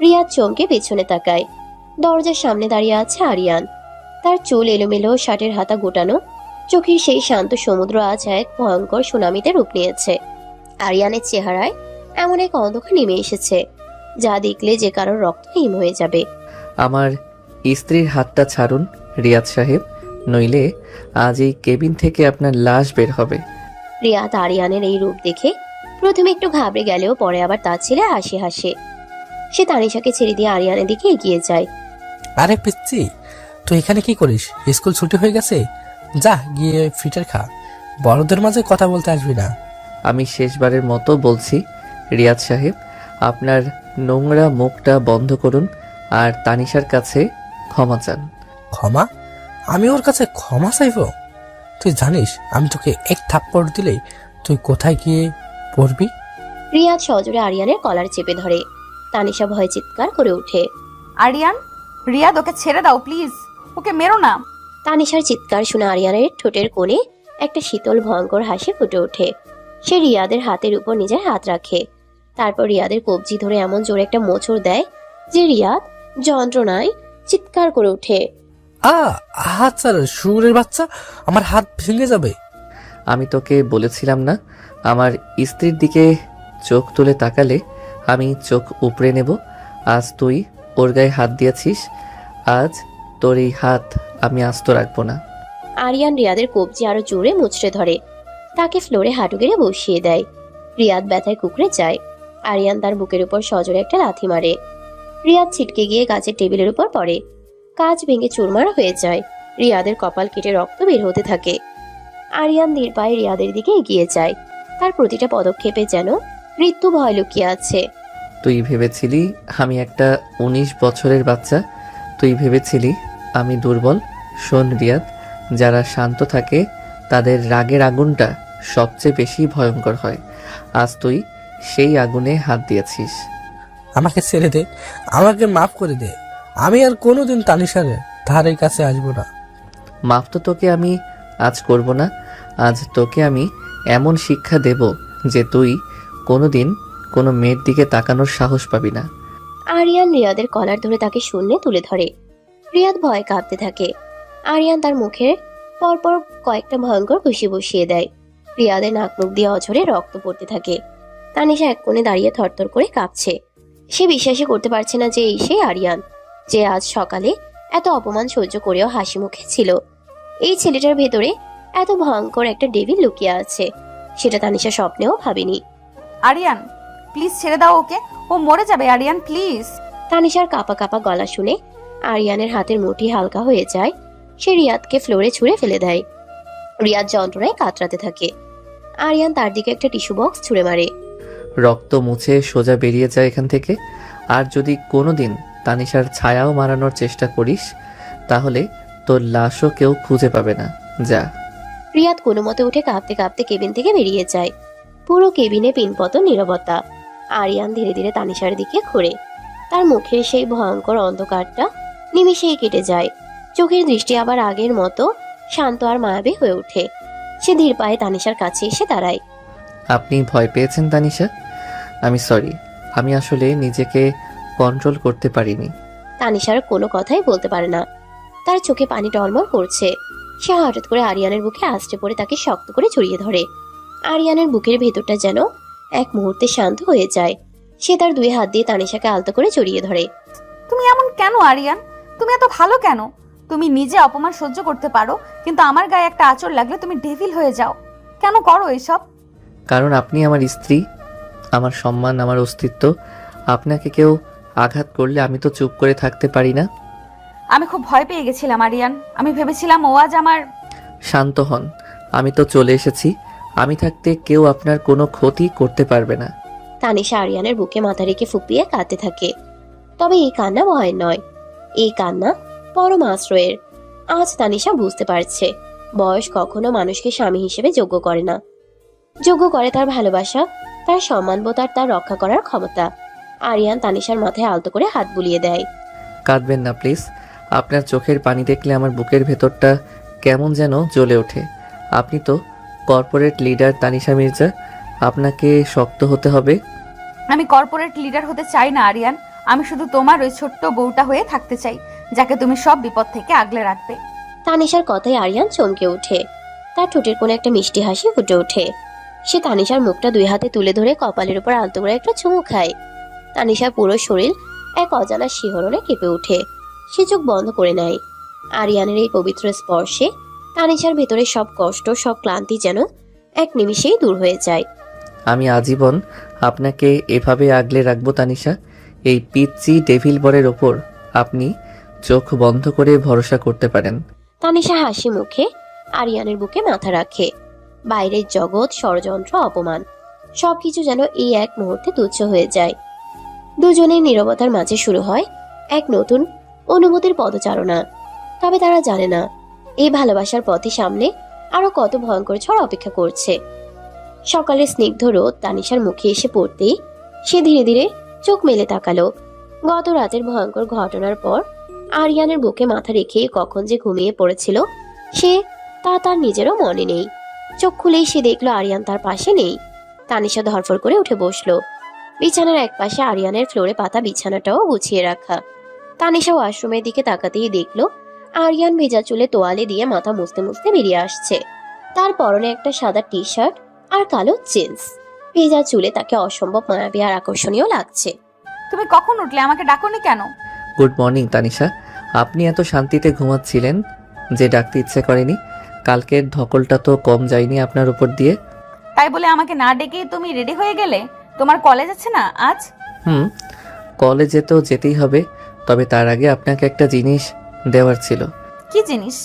রিয়াদ চমকে পেছনে তাকায়। দরজার সামনে দাঁড়িয়ে আছে আরিয়ান। তার চুল এলোমেলো, শার্টের হাতা গোটানো, চোখের সেই শান্ত সমুদ্র আজ এক ভয়ঙ্কর সুনামিতে রূপ নিয়েছে। আরিয়ানের চেহারায় এমন এক অন্ধকার নেমে এসেছে, যা দেখলে যে কারোর রক্ত হিম হয়ে যাবে। আমার স্ত্রীর হাতটা ছাড়ুন রিয়াদ সাহেব, নইলে আজ এই কেবিন থেকে আপনার লাশ বের হবে। রিয়াদ আরিয়ানের এই রূপ দেখে প্রথমে একটু ঘাবড়ে গেলেও পরে আবার তার ছেলে হাসি হাসে। সে তানিশাকে ছেড়ে দিয়ে আরিয়ানের দিকে এগিয়ে যায়। আরে পিচ্ছি, তুই এখানে কি করিস? স্কুল ছুটি হয়ে গেছে, যা গিয়ে ফিটার খা। বড়দের মাঝে কথা বলতে আসবি না। আমি শেষবারের মতো বলছি, রিয়াদ সাহেব, আপনার নোংরা মুখটা বন্ধ করুন আর তানিশার কাছে ক্ষমা চান। ক্ষমা? আমি ওর কাছে ক্ষমা চাইব? তুই জানিস আমি তোকে এক থাপ্পড় দিলেই তুই কোথায় গিয়ে পড়বি? রিয়াদ সজোরে আরিয়ানের কলার চেপে ধরে। তানিশা ভয়ে চিৎকার করে ওঠে। আরিয়ান, রিয়াদ, ওকে ছেড়ে দাও প্লিজ, ওকে মেরো না। তানিশার চিৎকার শুনে আরিয়ানের ঠোঁটের কোণে একটা শীতল ভয়ঙ্কর হাসি ফুটে ওঠে। সে রিয়াদের হাতের উপর নিজের হাত রাখে, তারপর রিয়াদের কবজি ধরে এমন জোরে একটা মোচড় দেয় যে রিয়াদ যন্ত্রণায় চিৎকার করে ওঠে। হাত স্যার, শুয়োরের বাচ্চা, আমার হাত ভেঙে যাবে। আমি তোকে বলেছিলাম না, আমার স্ত্রীর দিকে চোখ তুলে তাকালে আমি চোখ উপড়ে নেব। আজ তুই ওর গায়ে হাত দিয়েছিস, আজ তোর এই হাত আমি আস্ত রাখবো না। আরিয়ান রিয়াদের কবজি আরো জোরে মুচড়ে ধরে, তাকে ফ্লোরে হাঁটু গেড়ে বসিয়ে দেয়। রিয়াদ ব্যথায় কুকড়ে যায়। আরিয়ান তার বুকের উপর সজোরে একটা লাথি মারে। রিয়াদ ছিটকে গিয়ে গাছের টেবিলের উপর পড়ে। কাঁচ ভেঙে চুরমার হয়ে যায়। রিয়াদের কপাল কেটে রক্ত বের হতে থাকে। আরিয়ান ধীর পায়ে রিয়াদের দিকে এগিয়ে যায়। তার প্রতিটা পদক্ষেপে যেন মৃত্যু ভয় লুকিয়ে আছে। তুই ভেবেছিলি আমি একটা 19 বছরের বাচ্চা, তুই ভেবেছিলি আমি দুর্বল। শোন রিয়াদ, যারা শান্ত থাকে তাদের রাগের আগুনটা সবচেয়ে বেশি ভয়ঙ্কর হয়। আজ তুই সেই আগুনে হাত দিয়েছিস। আমাকে ছেড়ে দে, আমাকে মাফ করে দে। আমি আর কোনোদিন তানিশার ধারের কাছে আসবো না। মাফ তো তোকে আমি আজ করব না। আজ তোকে আমি এমন শিক্ষা দেব যে তুই কোনোদিন কোনো মেয়ের দিকে তাকানোর সাহস পাবি না। আরিয়ান রিয়াদের কলার ধরে তাকে শূন্যে তুলে ধরে। রিয়াদ ভয়ে কাঁপতে থাকে। আরিয়ান তার মুখে পরপর কয়েকটা ভয়ঙ্কর ঘুষি বসিয়ে দেয়। রিয়াদের নাক মুখ দিয়ে অঝরে রক্ত পড়তে থাকে। তানিশা এক কোণে দাঁড়িয়ে থরথর করে কাঁপছে। সে বিশ্বাসই করতে পারছে না যে এই সেই আরিয়ান, যে আজ সকালে এত অপমান সহ্য করেও হাসি মুখে ছিল। এই ছেলেটার ভেতরে এত ভয়ঙ্কর একটা ডেভিল লুকিয়ে আছে, সেটা তানিশা স্বপ্নেও ভাবেনি। আরিয়ান, প্লিজ ছেড়ে দাও ওকে, ও মরে যাবে। আরিয়ান প্লিজ। তানিশার কাঁপা কাঁপা গলা শুনে আরিয়ানের হাতের মুঠি হালকা হয়ে যায়। সে রিয়াদকে ফ্লোরে ছুঁড়ে ফেলে দেয়। রিয়াদ যন্ত্রণায় কাতরাতে থাকে। আরিয়ান তার দিকে একটা টিস্যু বক্স ছুঁড়ে মারে। রক্ত মুছে সোজা বেরিয়ে যায় এখান থেকে। আর যদি কোনোদিন তানিশার ছায়াও মারানোর চেষ্টা করিস তাহলে তোর লাশও কেউ খুঁজে পাবে না। যা। রিয়াদ কোনো মতে উঠে কাঁপতে কাঁপতে কেবিন থেকে বেরিয়ে যায়। পুরো কেবিনে পিনপতন নীরবতা। আরিয়ান ধীরে ধীরে তানিশার দিকে ঘোরে। তার মুখের সেই ভয়ঙ্কর অন্ধকারটা নিমিষেই কেটে যায়। চোখের দৃষ্টি আবার আগের মতো শান্ত আর মায়াবী হয়ে ওঠে। সে ধীর পায়ে তানিশার কাছে এসে দাঁড়ায়। আপনি ভয় পেয়েছেন তানিশা? আমি সরি, আমি আসলে নিজেকে কন্ট্রোল করতে পারিনি। তানিশার কোনো কথাই বলতে পারে না। তার চোখে পানি টলমল করছে। সে হঠাৎ করে আরিয়ানের বুকে আঁচড়ে পড়ে তাকে শক্ত করে জড়িয়ে ধরে। আরিয়ানের বুকের ভেতরটা যেন এক মুহূর্তে শান্ত হয়ে যায়। সে তার দুই হাত দিয়ে তানিশাকে আলতো করে জড়িয়ে ধরে। তুমি এমন কেন আরিয়ান? তুমি এত ভালো কেন? তুমি নিজে অপমান সহ্য করতে পারো, কিন্তু আমার গায়ে একটা আঁচড় লাগলে তুমি ডেভিল হয়ে যাও। কেন করো এসব? কারণ আপনি আমার স্ত্রী, আমার সম্মান, আমার অস্তিত্ব। আপনাকে কেউ আঘাত করলে আমি তো চুপ করে থাকতে পারি না। আমি খুব ভয় পেয়ে গেছিলাম আরিয়ান। আমি ভেবেছিলাম ও আজ আমার... শান্ত হন, আমি তো চলে এসেছি। আমি থাকতে কেউ আপনার কোনো ক্ষতি করতে পারবে না। তানিশা আরিয়ানের বুকে মাথা রেখে ফুপিয়ে কাঁদতে থাকে। তবে এই কান্না ভয়ের নয়, এই কান্না পরম আশ্রয়ের। আজ তানিশা বুঝতে পারছে বয়স কখনো মানুষকে স্বামী হিসেবে যোগ্য করে না। যোগ্য করে তার ভালোবাসা, তার সম্মানবোধ আর তার রক্ষা করার ক্ষমতা। আরিয়ান তানিশার মাথায় আলতো করে হাত বুলিয়ে দেয়। কাঁদবেন না প্লিজ। আপনার চোখের পানি দেখলে আমার বুকের ভেতরটা কেমন যেন জ্বলে ওঠে। আপনি তো কর্পোরেট লিডার তানিশা মির্জা, আপনাকে শক্ত হতে হবে। আমি কর্পোরেট লিডার হতে চাই না আরিয়ান। আমি শুধু তোমার ওই ছোট্ট বউটা হয়ে থাকতে চাই, যাকে তুমি সব বিপদ থেকে আগলে রাখবে। তানিশার কথায় আরিয়ান চমকে ওঠে। তার ঠোঁটের কোণে একটা মিষ্টি হাসি ফুটে ওঠে। সে তানিশার মুখটা দুই হাতে তুলে ধরে কপালের উপর আলতো করে একটা চুমু খায়। তানিশার পুরো শরীর এক অজানা শিহরণে কেঁপে ওঠে। সে চোখ বন্ধ করে নেয়। আরিয়ানের এই পবিত্র স্পর্শে তানিশার ভেতরে সব কষ্ট, সব ক্লান্তি যেন এক নিমিষেই দূর হয়ে যায়। আমি আজীবন আপনাকে এভাবে আগলে রাখবো তানিশা। এই পিচ্চি ডেভিল বরের ওপর আপনি চোখ বন্ধ করে ভরসা করতে পারেন। তানিশা হাসি মুখে আরিয়ানের বুকে মাথা রাখে। বাইরের জগৎ, ষড়যন্ত্র, অপমান সবকিছু যেন এই এক মুহূর্তে তুচ্ছ হয়ে যায়। দুজনের নীরবতার মাঝে শুরু হয় এক নতুন অনুভূতির পদচারণা। তবে তারা জানে না এই ভালোবাসার পথে সামনে আরো কত ভয়ঙ্কর ঝড় অপেক্ষা করছে। সকালের স্নিগ্ধ রোদ তানিশার মুখে এসে পড়তেই সে ধীরে ধীরে চোখ মেলে তাকালো। গত রাতের ভয়ঙ্কর ঘটনার পর আরিয়ানের বুকে মাথা রেখে কখন যে ঘুমিয়ে পড়েছিল সে তার নিজেরও মনে নেই। চোখ খুলেই সে দেখলো আরিয়ান তার পাশে নেই। তানিশা ধরফর করে উঠে বসলো। বিছানার এক পাশে আরিয়ানের ফ্লোরে পাতা বিছানাটাও গুছিয়ে রাখা। তানিশা ওয়াশরুমের দিকে তাকাতেই দেখলো আরিয়ান ভেজা চুলে তোয়ালে দিয়ে মাথা মুছতে মুছতে বেরিয়ে আসছে। তার পরনে একটা সাদা টি শার্ট আর কালো জিন্স। ভেজা চুলে তাকে অসম্ভব মায়াবী আর আকর্ষণীয় লাগছে। তুমি কখন উঠলে? আমাকে ডাকোনি কেন? Good morning Tanisha. আপনি এত শান্তিতে ঘুমাচ্ছিলেন যে ডাকতে ইচ্ছে করেনি। কালকের ধকলটা তো কম যায়নি আপনার উপর দিয়ে। তাই বলে আমাকে না ডেকেই তুমি রেডি হয়ে গেলে? তোমার কলেজ আছে না আজ? কলেজে তো যেতেই হবে, তবে তার আগে আপনাকে একটা জিনিস দেওয়ার ছিল। কি জিনিস?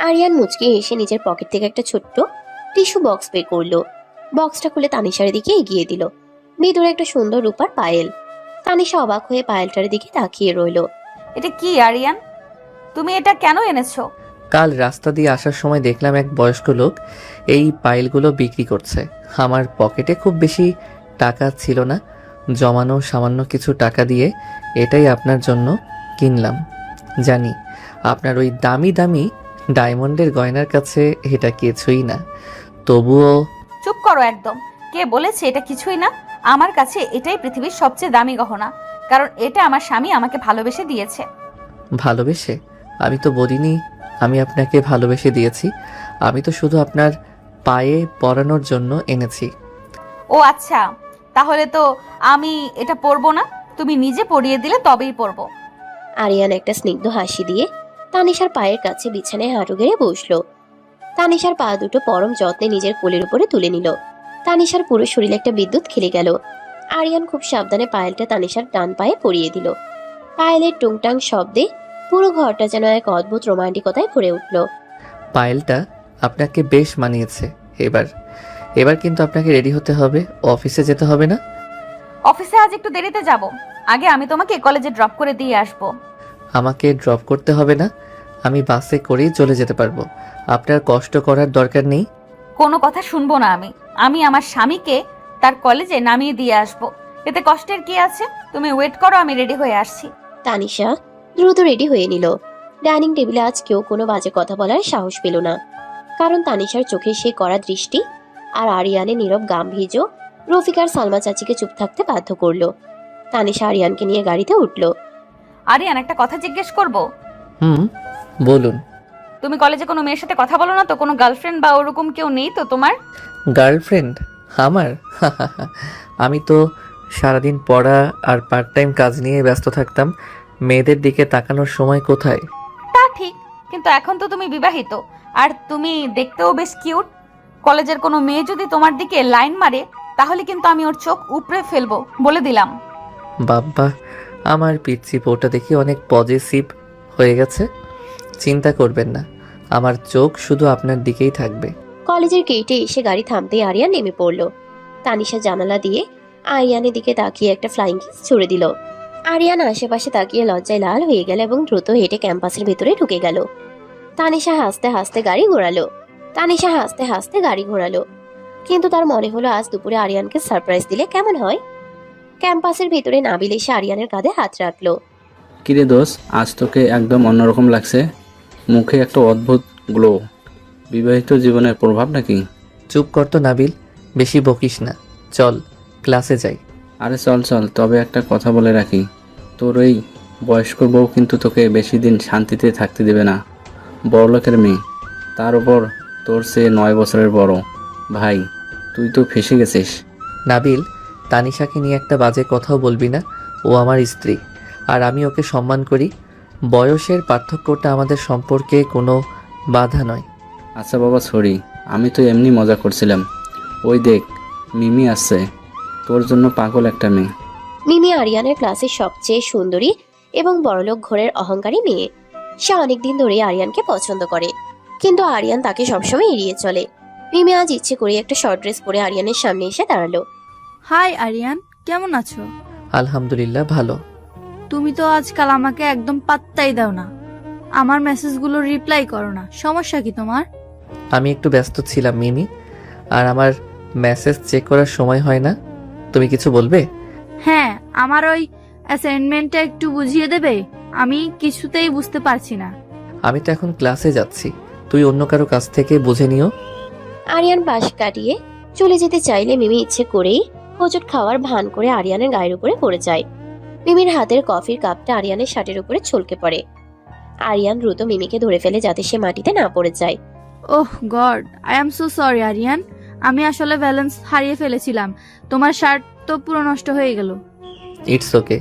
আরিয়ান মুচকি এসে নিজের পকেট থেকে একটা ছোট্ট টিস্যু বক্স বের করলো। বক্সটা খুলে তানিশার দিকে এগিয়ে দিল। ভিতরে একটা সুন্দর রূপার পায়েল। তানিশা অবাক হয়ে পায়েলটার দিকে তাকিয়ে রইল। এটা কি আরিয়ান? তুমি এটা কেন এনেছো? কাল রাস্তা দিয়ে আসার সময় দেখলাম এক বয়স্ক লোক এই পাইলগুলো বিক্রি করছে। আমার পকেটে খুব বেশি টাকা ছিল না, জমানো সামান্য কিছু টাকা দিয়ে এটাই আপনার জন্য কিনলাম। জানি আপনার ওই দামি দামি ডায়মন্ডের গয়নার কাছে এটা কিছুই না, তবুও। চুপ করো একদম। কে বলেছে এটা কিছুই না? আমার কাছে এটাই পৃথিবীর সবচেয়ে দামি গহনা, কারণ এটা আমার স্বামী আমাকে ভালোবেসে দিয়েছে। ভালোবেসে? আমি তো বলিনি আমি আপনাকে ভালোবেসে দিয়েছি। আমি তো শুধু আপনার পায়ে পরানোর জন্য এনেছি। ও আচ্ছা, তাহলে তো আমি এটা পরবো না। তুমি নিজে পরিয়ে দিলে তবেই পরবো। আরিয়ান একটা স্নিগ্ধ হাসি দিয়ে তানিশার পায়ের কাছে বিছানায় হাঁটু গেড়ে বসলো। তানিশার পা দুটো পরম যত্নে নিজের কোলের উপরে তুলে নিল। তানিশার পুরো শরীরে একটা বিদ্যুৎ খেলে গেল। আরিয়ান খুব সাবধানে পায়েলটা তানিশার ডান পায়ে পরিয়ে দিল। পায়েলের টুংটাং শব্দে পুরো ঘরটা যেন এক অদ্ভুত রোমান্টিকতায় ভরে উঠল। পায়েলটা আপনাকে বেশ মানিয়েছে। এবার কিন্তু আপনাকে রেডি হতে হবে, অফিসে যেতে হবে না? অফিসে আজ একটু দেরিতে যাব। আগে আমি তোমাকে কলেজে ড্রপ করে দিয়ে আসবো। আমাকে ড্রপ করতে হবে না, আমি বাসে করেই চলে যেতে পারবো। আপনার কষ্ট করার দরকার নেই। কোনো কথা শুনবো না আমি আমার স্বামীকে তার কলেজে নামিয়ে দিয়ে আসবো। এতে কষ্টের কি আছে? তুমি ওয়েট করো, আমি রেডি হয়ে আসছি। তানিশা দ্রুত রেডি হয়ে নিল। ডাইনিং টেবিলে আজ কেউ কোনো বাজে কথা বলার সাহস পেল না, কারণ তানিশার চোখে সেই কড়া দৃষ্টি আর আরিয়ানের নীরব গাম্ভীর্য রফিক আর সালমা চাচিকে চুপ থাকতে বাধ্য করলো। তানিশা আরিয়ানকে নিয়ে গাড়িতে উঠলো। আরিয়ান, একটা কথা জিজ্ঞেস করব? বলুন। তুমি কলেজে কোনো মেয়ের সাথে কথা বলো না তো? কোনো গার্লফ্রেন্ড বা ওরকম কেউ নেই তো তোমার? গার্লফ্রেন্ড আমার? আমি তো সারাদিন পড়া আর পার্ট টাইম কাজ নিয়ে ব্যস্ত থাকতাম, মেয়েদের দিকে তাকানোর সময় কোথায়? তা ঠিক, কিন্তু এখন তো তুমি বিবাহিত আর তুমি দেখতেও বেশ কিউট। কলেজের কোনো মেয়ে যদি তোমার দিকে লাইন মারে তাহলে কিন্তু আমি ওর চোখ উপড়ে ফেলবো, বলে দিলাম। বাবা, আমার পিচ্ছি বউটা দেখি অনেক পজিটিভ হয়ে গেছে। চিন্তা করবেন না, আমার চোখ শুধু আপনার দিকেই থাকবে। কলেজের গেটে এসে গাড়ি থামতেই আরিয়ান নেমে পড়লো। তানিশা জানালা দিয়ে আরিয়ানের দিকে তাকিয়ে একটা ফ্লাইং কিস ছুড়ে দিল। আরিয়ান আশেপাশে তাকিয়ে লজ্জায় লাল হয়ে গেল এবং দ্রুত হেঁটে ক্যাম্পাসের ভেতরে ঢুকে গেল। তানিশা হাসতে হাসতে গাড়ি ঘোরালো। কিন্তু তার মনে হলো আজ দুপুরে আরিয়ানকে সারপ্রাইজ দিলে কেমন হয়। ক্যাম্পাসের ভেতরে নাবিল এসে আরিয়ানের কাঁধে হাত রাখলো। কিরে দোষ, আজ তোকে একদম অন্যরকম লাগছে। মুখে একটা অদ্ভুত গ্লো। বিবাহিত জীবনের প্রভাব নাকি? চুপ কর তো নাবিল, বেশি বকিস না। চল ক্লাসে যাই। আরে চল, তবে একটা কথা বলে রাখি, তোর ওই বয়স্ক বউ কিন্তু তোকে বেশি দিন শান্তিতে থাকতে দেবে না। বড়লোকের মেয়ে, তার উপর তোর সে 9 বছরের বড় ভাই। তুই তো ফেসে গেছিস। নাবিল, তানিশাকে নিয়ে একটা বাজে কথাও বলবি না। ও আমার স্ত্রী আর আমি ওকে সম্মান করি। বয়সের পার্থক্যটা আমাদের সম্পর্কে কোনো বাধা নয়। আচ্ছা বাবা, সরি, আমি তো এমনি মজা করছিলাম। ওই দেখ, মিমি আসছে, তোর জন্য পাগল একটা মেয়ে। মিমি আরিয়ানের ক্লাসের সবচেয়ে সুন্দরী এবং বড়লোক ঘরের অহংকারী মেয়ে। সে অনেকদিন ধরে আরিয়ানকে পছন্দ করে, কিন্তু আরিয়ান তাকে সবসময় এড়িয়ে চলে। মিমি আজ ইচ্ছে করে একটা শর্ট ড্রেস পরে আরিয়ানের সামনে এসে দাঁড়ালো। হাই আরিয়ান, কেমন আছো? আলহামদুলিল্লাহ ভালো। তুমি তো আজকাল আমাকে একদম পাত্তাই দাও না, আমার মেসেজগুলো রিপ্লাই করো না, সমস্যা কি তোমার? আমি একটু ব্যস্ত ছিলাম মিমি, আর আমার মেসেজ চেক করার সময় হয় না। তুমি কিছু বলবে? হ্যাঁ, আমার ওই অ্যাসাইনমেন্টটা একটু বুঝিয়ে দেবে? আমি কিছুতেই বুঝতে পারছি না। আমি তো এখন ক্লাসে যাচ্ছি, তুই অন্য কারো কাছ থেকে বুঝে নিও। আরিয়ান পাশ কাটিয়ে চলে যেতে চাইলে মিমি ইচ্ছে করেই হোঁচট খাওয়ার ভান করে আরিয়ানের গায়ের উপরে পড়ে যায়। মিমির হাতের কফির কাপটা আরিয়ানের শার্টের উপরে ছলকে পড়ে। আরিয়ান দ্রুত মিমিকে ধরে ফেলে যাতে সে মাটিতে না পড়ে যায়। Oh God, I am so sorry Aryan, আমি আসলে ব্যালেন্স হারিয়ে ফেলেছিলাম। তোমার শার্ট তো পুরো নষ্ট হয়ে গেল। It's okay.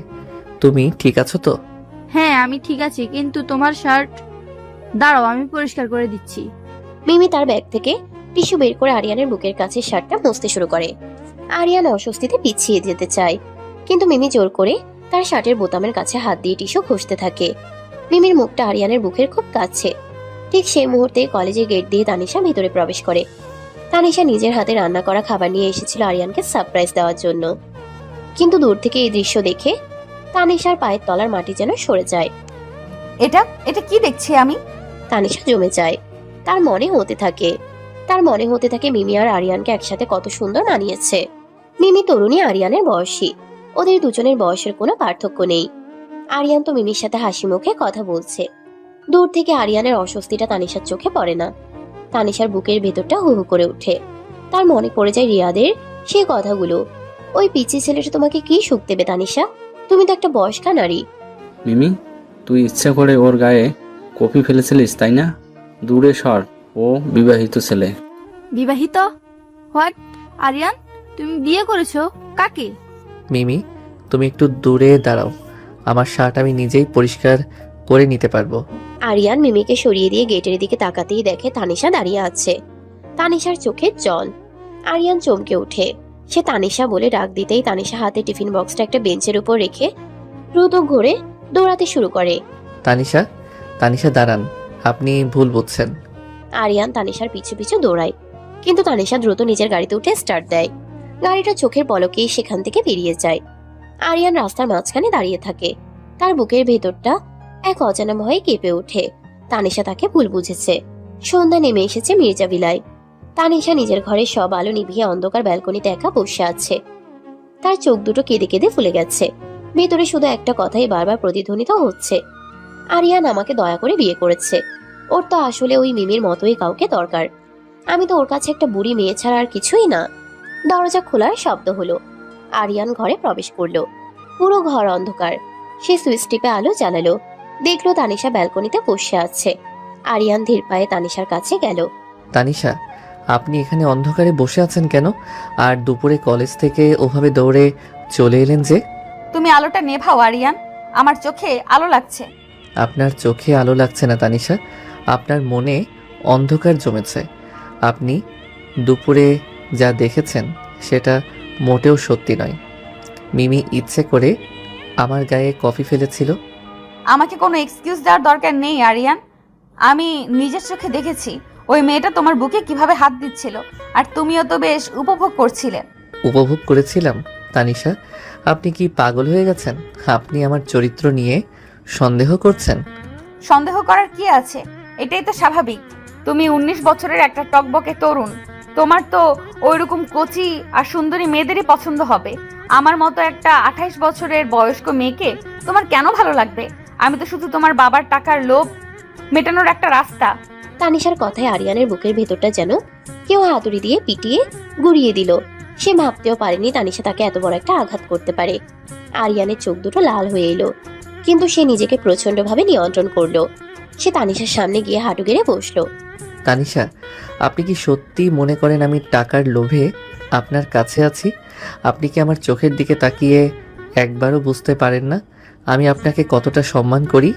তুমি ঠিক আছো তো? হ্যাঁ, আমি ঠিক আছি, কিন্তু তোমার শার্ট, দাঁড়াও আমি পরিষ্কার করে দিচ্ছি। মিমি তার ব্যাগ থেকে টিস্যু বের করে আরিয়ানের বুকের কাছে শার্টটা মুছতে শুরু করে। আরিয়ান অস্বস্তিতে পিছিয়ে যেতে চায়, কিন্তু মিমি জোর করে তার শার্টের বোতামের কাছে হাত দিয়ে টিস্যু ঘষতে থাকে। মিমির মুখটা আরিয়ানের বুকের খুব কাছে। ঠিক সেই মুহূর্তে কলেজের গেট দিয়ে তানিশা ভিতরে প্রবেশ করে। তানিশা নিজের হাতে রান্না করা খাবার নিয়ে এসেছিল আরিয়ানকে সারপ্রাইজ দেওয়ার জন্য, কিন্তু দূর থেকে এই দৃশ্য দেখে তানিশার পায়ের তলার মাটি যেন সরে যায়। এটা এটা কি দেখছি আমি? তানিশা জমে যায়। তার মনে হতে থাকে মিমি আর আরিয়ানকে একসাথে কত সুন্দর মানিয়েছে। মিমি তরুণী আরিয়ানের বয়সী, ওদের দুজনের বয়সের কোনো পার্থক্য নেই। আরিয়ান তো মিমির সাথে হাসি মুখে কথা বলছে। দূর থেকে আরিয়ানের অস্বস্তিটা তানিশার চোখে পড়ে না। তানিশার বুকের ভেতরটা হু হু করে ওঠে। তার মনে পড়ে যায় রিয়াদের সেই কথাগুলো। ওই পিচ্চি ছেলেটা তোমাকে কি সুখ দেবে তানিশা? তুমি তো একটা বয়স্কা নারী। মিমি, তুই ইচ্ছা করে ওর গায়ে কফি ফেলেছিলিস তাই না? দূরে সর, ও বিবাহিত ছেলে। বিবাহিত? হোয়াট? আরিয়ান, তুমি বিয়ে করেছো? কাকে? মিমি, তুমি একটু দূরে দাঁড়াও, আমার শার্ট আমি নিজেই পরিষ্কার করে নিতে পারবো। আরিয়ান মিমিকে সরিয়ে দিয়ে গেটের দিকে তাকাতেই দেখে তানিশা দাঁড়িয়ে আছে। তানিশার চোখে জল। আরিয়ান চমকে ওঠে। সে তানিশা বলে ডাক দিতেই তানিশা হাতে টিফিন বক্সটা একটা বেঞ্চের উপর রেখে দ্রুত ঘুরে দৌড়াতে শুরু করে। তানিশা, তানিশা দাঁড়ান, আপনি ভুল বুঝছেন। আরিয়ান তানিশার পিছু পিছু দৌড়ায়, কিন্তু তানিশা দ্রুত নিজের গাড়িতে উঠে স্টার্ট দেয়। গাড়িটা চোখের পলকেই সেখান থেকে বেরিয়ে যায়। আরিয়ান রাস্তার মাঝখানে দাঁড়িয়ে থাকে। তার বুকের ভেতরটা এক অজানা ভয়ে কেঁপে ওঠে। তানিশা তাকে ভুল বুঝেছে। সন্ধ্যা নেমে এসেছে মির্জা ভিলায়। তানিশা নিজের ঘরে সব আলো নিভিয়ে অন্ধকার ব্যালকনিতে একা বসে আছে। তার চোখ দুটো কেঁদে কেঁদে ফুলে গেছে। ভেতরে শুধু একটা কথাই বারবার প্রতিধ্বনিত হচ্ছে, আরিয়ান আমাকে দয়া করে বিয়ে করেছে। ওর তো আসলে ওই মিমির মতোই কাউকে দরকার। আমি তো ওর কাছে একটা বুড়ি মেয়ে ছাড়া আর কিছুই না। দরজা খোলার শব্দ হলো। আরিয়ান ঘরে প্রবেশ করলো। পুরো ঘর অন্ধকার। সে সুইচ টিপে আলো জ্বালালো। দেখলো তানিশা ব্যালকনিতে বসে আছে। আরিয়ান ধীর পায়ে তানিশার কাছে গেল। তানিশা, আপনি এখানে অন্ধকারে বসে আছেন কেন? আর দুপুরে কলেজ থেকে ওভাবে দৌড়ে চলে এলেন যে? তুমি আলোটা নেভাও আরিয়ান, আমার চোখে আলো লাগছে। আপনার চোখে আলো লাগছে না তানিশা, আপনার মনে অন্ধকার জমেছে। আপনি দুপুরে যা দেখেছেন সেটা মোটেও সত্যি নয়। মিমি ইচ্ছে করে আমার গায়ে কফি ফেলেছিল। আমাকে কোনো এক্সকিউজ দেওয়ার দরকার নেই আরিয়ান। আমি নিজের চোখে দেখেছি ওই মেয়েটা তোমার বুকে কিভাবে হাত দিচ্ছিল, আর তুমিও তো বেশ উপভোগ করছিলে। উপভোগ করেছিলাম? তানিশা, আপনি কি পাগল হয়ে গেছেন? আপনি আমার চরিত্র নিয়ে সন্দেহ করছেন? সন্দেহ করার কি আছে? এটাই তো স্বাভাবিক। তুমি 19 বছরের একটা টকবকে তরুণ, তোমার তো ওইরকম কচি আর সুন্দরী মেয়েদেরই পছন্দ হবে। আমার মতো একটা 28 বছরের বয়স্ক মেয়েকে তোমার কেন ভালো লাগবে? আমি তো শুধু তোমার বাবার টাকার লোভ মেটানোর একটা রাস্তা। তানিশার কথায় আরিয়ানের বুকের ভেতরটা যেন কেউ হাতুড়ি দিয়ে পিটিয়ে গুড়িয়ে দিল। সে ভাবতেও পারেনি তানিশা তাকে এত বড় একটা আঘাত করতে পারে। আরিয়ানের চোখ দুটো লাল হয়ে এলো, কিন্তু সে নিজেকে প্রচন্ডভাবে নিয়ন্ত্রণ করলো। সে তানিশার সামনে গিয়ে হাঁটু গেড়ে বসলো। তানিশা, আপনি কি সত্যি মনে করেন আমি টাকার লোভে আপনার কাছে আছি? আপনি কি আমার চোখের দিকে তাকিয়ে একবারও বুঝতে পারেন না আমি আপনাকে কতটা সম্মান করি?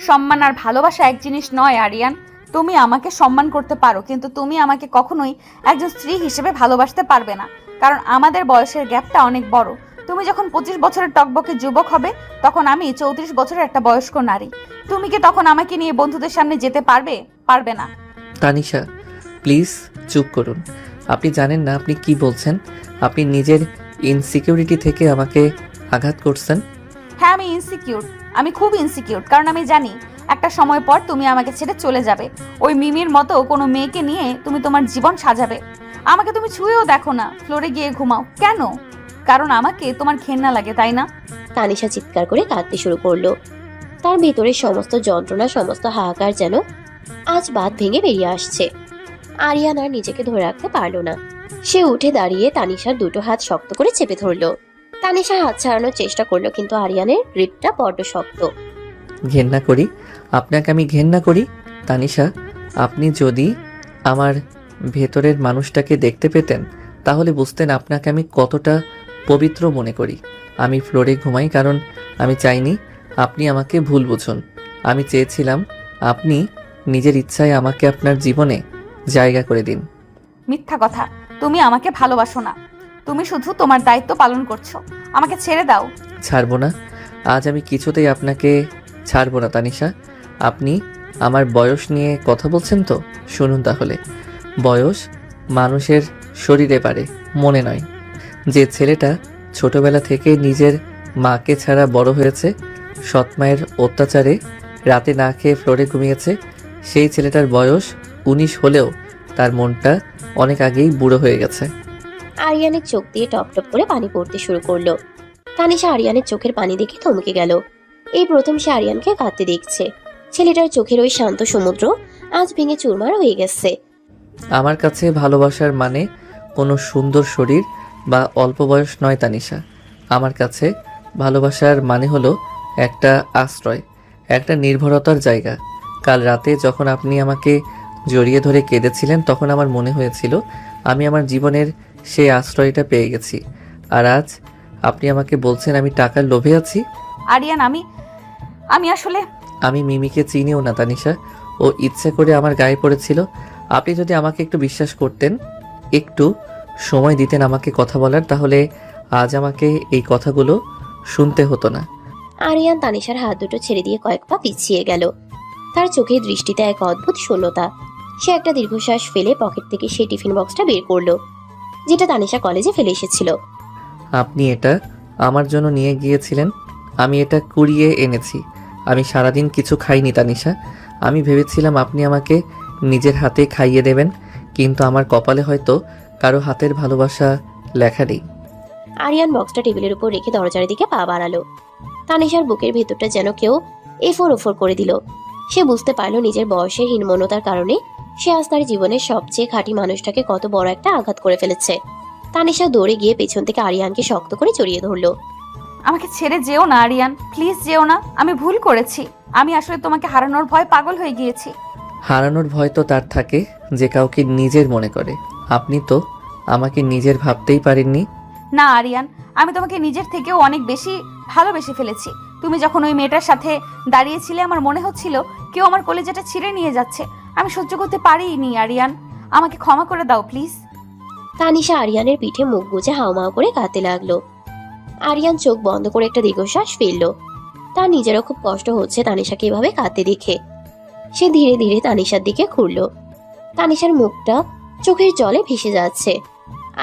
সম্মান আর ভালোবাসা এক জিনিস নয় আরিয়ান। তুমি আমাকে সম্মান করতে পারো, কিন্তু তুমি আমাকে কখনোই একজন স্ত্রী হিসেবে ভালোবাসতে পারবে না, কারণ আমাদের বয়সের গ্যাপটা অনেক বড়। তুমি যখন 25 বছরের টকবকে যুবক হবে তখন আমি 34 বছরের একটা বয়স্ক নারী। তুমি কি তখন আমাকে নিয়ে বন্ধুদের সামনে যেতে পারবে? পারবে না। তানিশা প্লিজ চুপ করুন। আপনি জানেন না আপনি কি বলছেন। আপনি নিজের ইনসিকিউরিটি থেকে আমাকে আঘাত করছেন। হ্যাঁ, আমি ইনসিকিউর। আমি খুব ইনসিকিউর, কারণ আমি জানি একটা সময় পর তুমি আমাকে ছেড়ে চলে যাবে। ওই মিমির মতো কোনো মেয়েকে নিয়ে তুমি তোমার জীবন সাজাবে। আমাকে তুমি ছুঁয়েও দেখো না, ফ্লোরে গিয়ে ঘুমাও। কেন? কারণ আমাকে তোমার ঘেন্না লাগে, তাই না? তানিশা চিৎকার করে কাঁদতে শুরু করলো। তার ভেতরে সমস্ত যন্ত্রণা, সমস্ত হাহাকার যেন আজ বাদ ভেঙে বেরিয়ে আসছে। আরিয়ান আর নিজেকে ধরে রাখতে পারল না। সে উঠে দাঁড়িয়ে তানিশার দুটো হাত শক্ত করে চেপে ধরলো। তানিশা হাত ছাড়ানোর চেষ্টা করলো, কিন্তু আরিয়ানের গ্রিপটা বড্ড শক্ত। ঘেন্না করি? আপনাকে আমি ঘেন্না করি? তানিশা, আপনি যদি আমার ভেতরের মানুষটাকে দেখতে পেতেন তাহলে বুঝতেন আপনাকে আমি কতটা পবিত্র মনে করি। আমি ফ্লোরে ঘুমাই কারণ আমি চাইনি আপনি আমাকে ভুল বুঝুন। আমি চেয়েছিলাম আপনি নিজের ইচ্ছায় আমাকে আপনার জীবনে জায়গা করে দিন। মিথ্যা কথা। তুমি আমাকে ভালোবাসো না, তুমি শুধু তোমার দায়িত্ব পালন করছো। আমাকে ছেড়ে দাও। ছাড়বো না, আজ আমি কিছুতেই আপনাকে ছাড়বো না তানিশা। আপনি আমার বয়স নিয়ে কথা বলছেন তো? শুনুন তাহলে, বয়স মানুষের শরীরে পারে, মনে নয়। যে ছেলেটা ছোটবেলা থেকে নিজের মাকে ছাড়া বড় হয়েছে, সৎ মায়ের অত্যাচারে রাতে না খেয়ে ফ্লোরে ঘুমিয়েছে, সেই ছেলেটার বয়স 19 হলেও তার মনটা অনেক আগেই বুড়ো হয়ে গেছে। আরিয়ানের চোখ দিয়ে টপ টপ করে পানি পড়তে শুরু করলো। তানিশা আরিয়ানের চোখের পানি দেখে থমকে গেল। এই প্রথম সে আরিয়ানকে কাঁদতে দেখছে। ছেলেটার চোখের ওই শান্ত সমুদ্র আজ ভেঙে চুরমার হয়ে গেছে। আমার কাছে ভালোবাসার মানে কোনো সুন্দর শরীর বা অল্প বয়স নয় তানিশা। আমার কাছে ভালোবাসার মানে হলো একটা আশ্রয়, একটা নির্ভরতার জায়গা। কাল রাতে যখন আপনি আমাকে জড়িয়ে ধরে কেঁদেছিলেন তখন আমার মনে হয়েছিল আমি আমার জীবনের সেই আশ্রয়টা পেয়ে গেছি। আর আজ আপনি আমাকে বলছেন আমি টাকার লোভে আছি। আরিয়ান, আমি আসলে আমি মিমিকে চিনিও না তানিশা। ও ইচ্ছে করে আমার গায়ে পড়েছিল। আপনি যদি আমাকে একটু বিশ্বাস করতেন, একটু সময় দিতেন আমাকে কথা বলার, তাহলে আজ আমাকে এই কথাগুলো শুনতে হতো না। আরিয়ান তানিশার হাত দুটো ছেড়ে দিয়ে কয়েক পা পিছিয়ে গেল। তার চোখের দৃষ্টিতে এক অদ্ভুত শূন্যতা। সে একটা দীর্ঘশ্বাস ফেলে পকেট থেকে সেই টিফিন বক্সটা বের করলো, যেটা তানিশা কলেজে ফেলে এসেছিল। আপনি এটা আমার জন্য নিয়ে গিয়েছিলেন, আমি এটা কুড়িয়ে এনেছি। আমি সারাদিন কিছু খাইনি তানিশা। আমি ভেবেছিলাম আপনি আমাকে নিজের হাতে খাইয়ে দেবেন, কিন্তু আমার কপালে হয়তো কারো হাতের ভালোবাসা লেখা নেই। আরিয়ান বক্সটা টেবিলের উপর রেখে দরজার দিকে পা বাড়ালো। তানিশার বুকের ভেতরটা যেন কেউ এফোর ওফোর করে দিল। সে বুঝতে পারলো নিজের বয়সের হীনমন্যতার কারণে সে আজ তার জীবনের সবচেয়ে খাঁটি মানুষটাকে কত বড় একটা আঘাত করে ফেলেছে। তানিশা দৌড়ে গিয়ে পেছন থেকে আরিয়ানকে শক্ত করে জড়িয়ে ধরলো। আমাকে ছেড়ে যেও না আরিয়ান, প্লিজ যেও না। আমি ভুল করেছি। আমি আসলে তোমাকে হারানোর ভয় পাগল হয়ে গিয়েছি। হারানোর ভয় তো তার থাকে যে কাউকে নিজের মনে করে। আপনি তো আমাকে নিজের ভাবতেই পারেননি। না আরিয়ান, আমি তোমাকে নিজের থেকেও অনেক বেশি ভালোবেসে ফেলেছি। তুমি যখন ওই মেয়েটার সাথে দাঁড়িয়েছিলে আমার মনে হচ্ছিল কেউ আমার কলেজাটা ছিঁড়ে নিয়ে যাচ্ছে। আমি সহ্য করতে পারিনি আরিয়ান, আমাকে ক্ষমা করে দাও প্লিজ। তানিশা আরিয়ানের পিঠে মুখ গুজে হাওমাও করে কাঁদতে লাগলো। আরিয়ান চোখ বন্ধ করে একটা দীর্ঘশ্বাস ফেললো। তার নিজেরও খুব কষ্ট হচ্ছে তানিশাকে এভাবে কাঁদতে দেখে। সে ধীরে ধীরে তানিশার দিকে ঘুরলো। তানিশার মুখটা চোখের জলে ভেসে যাচ্ছে।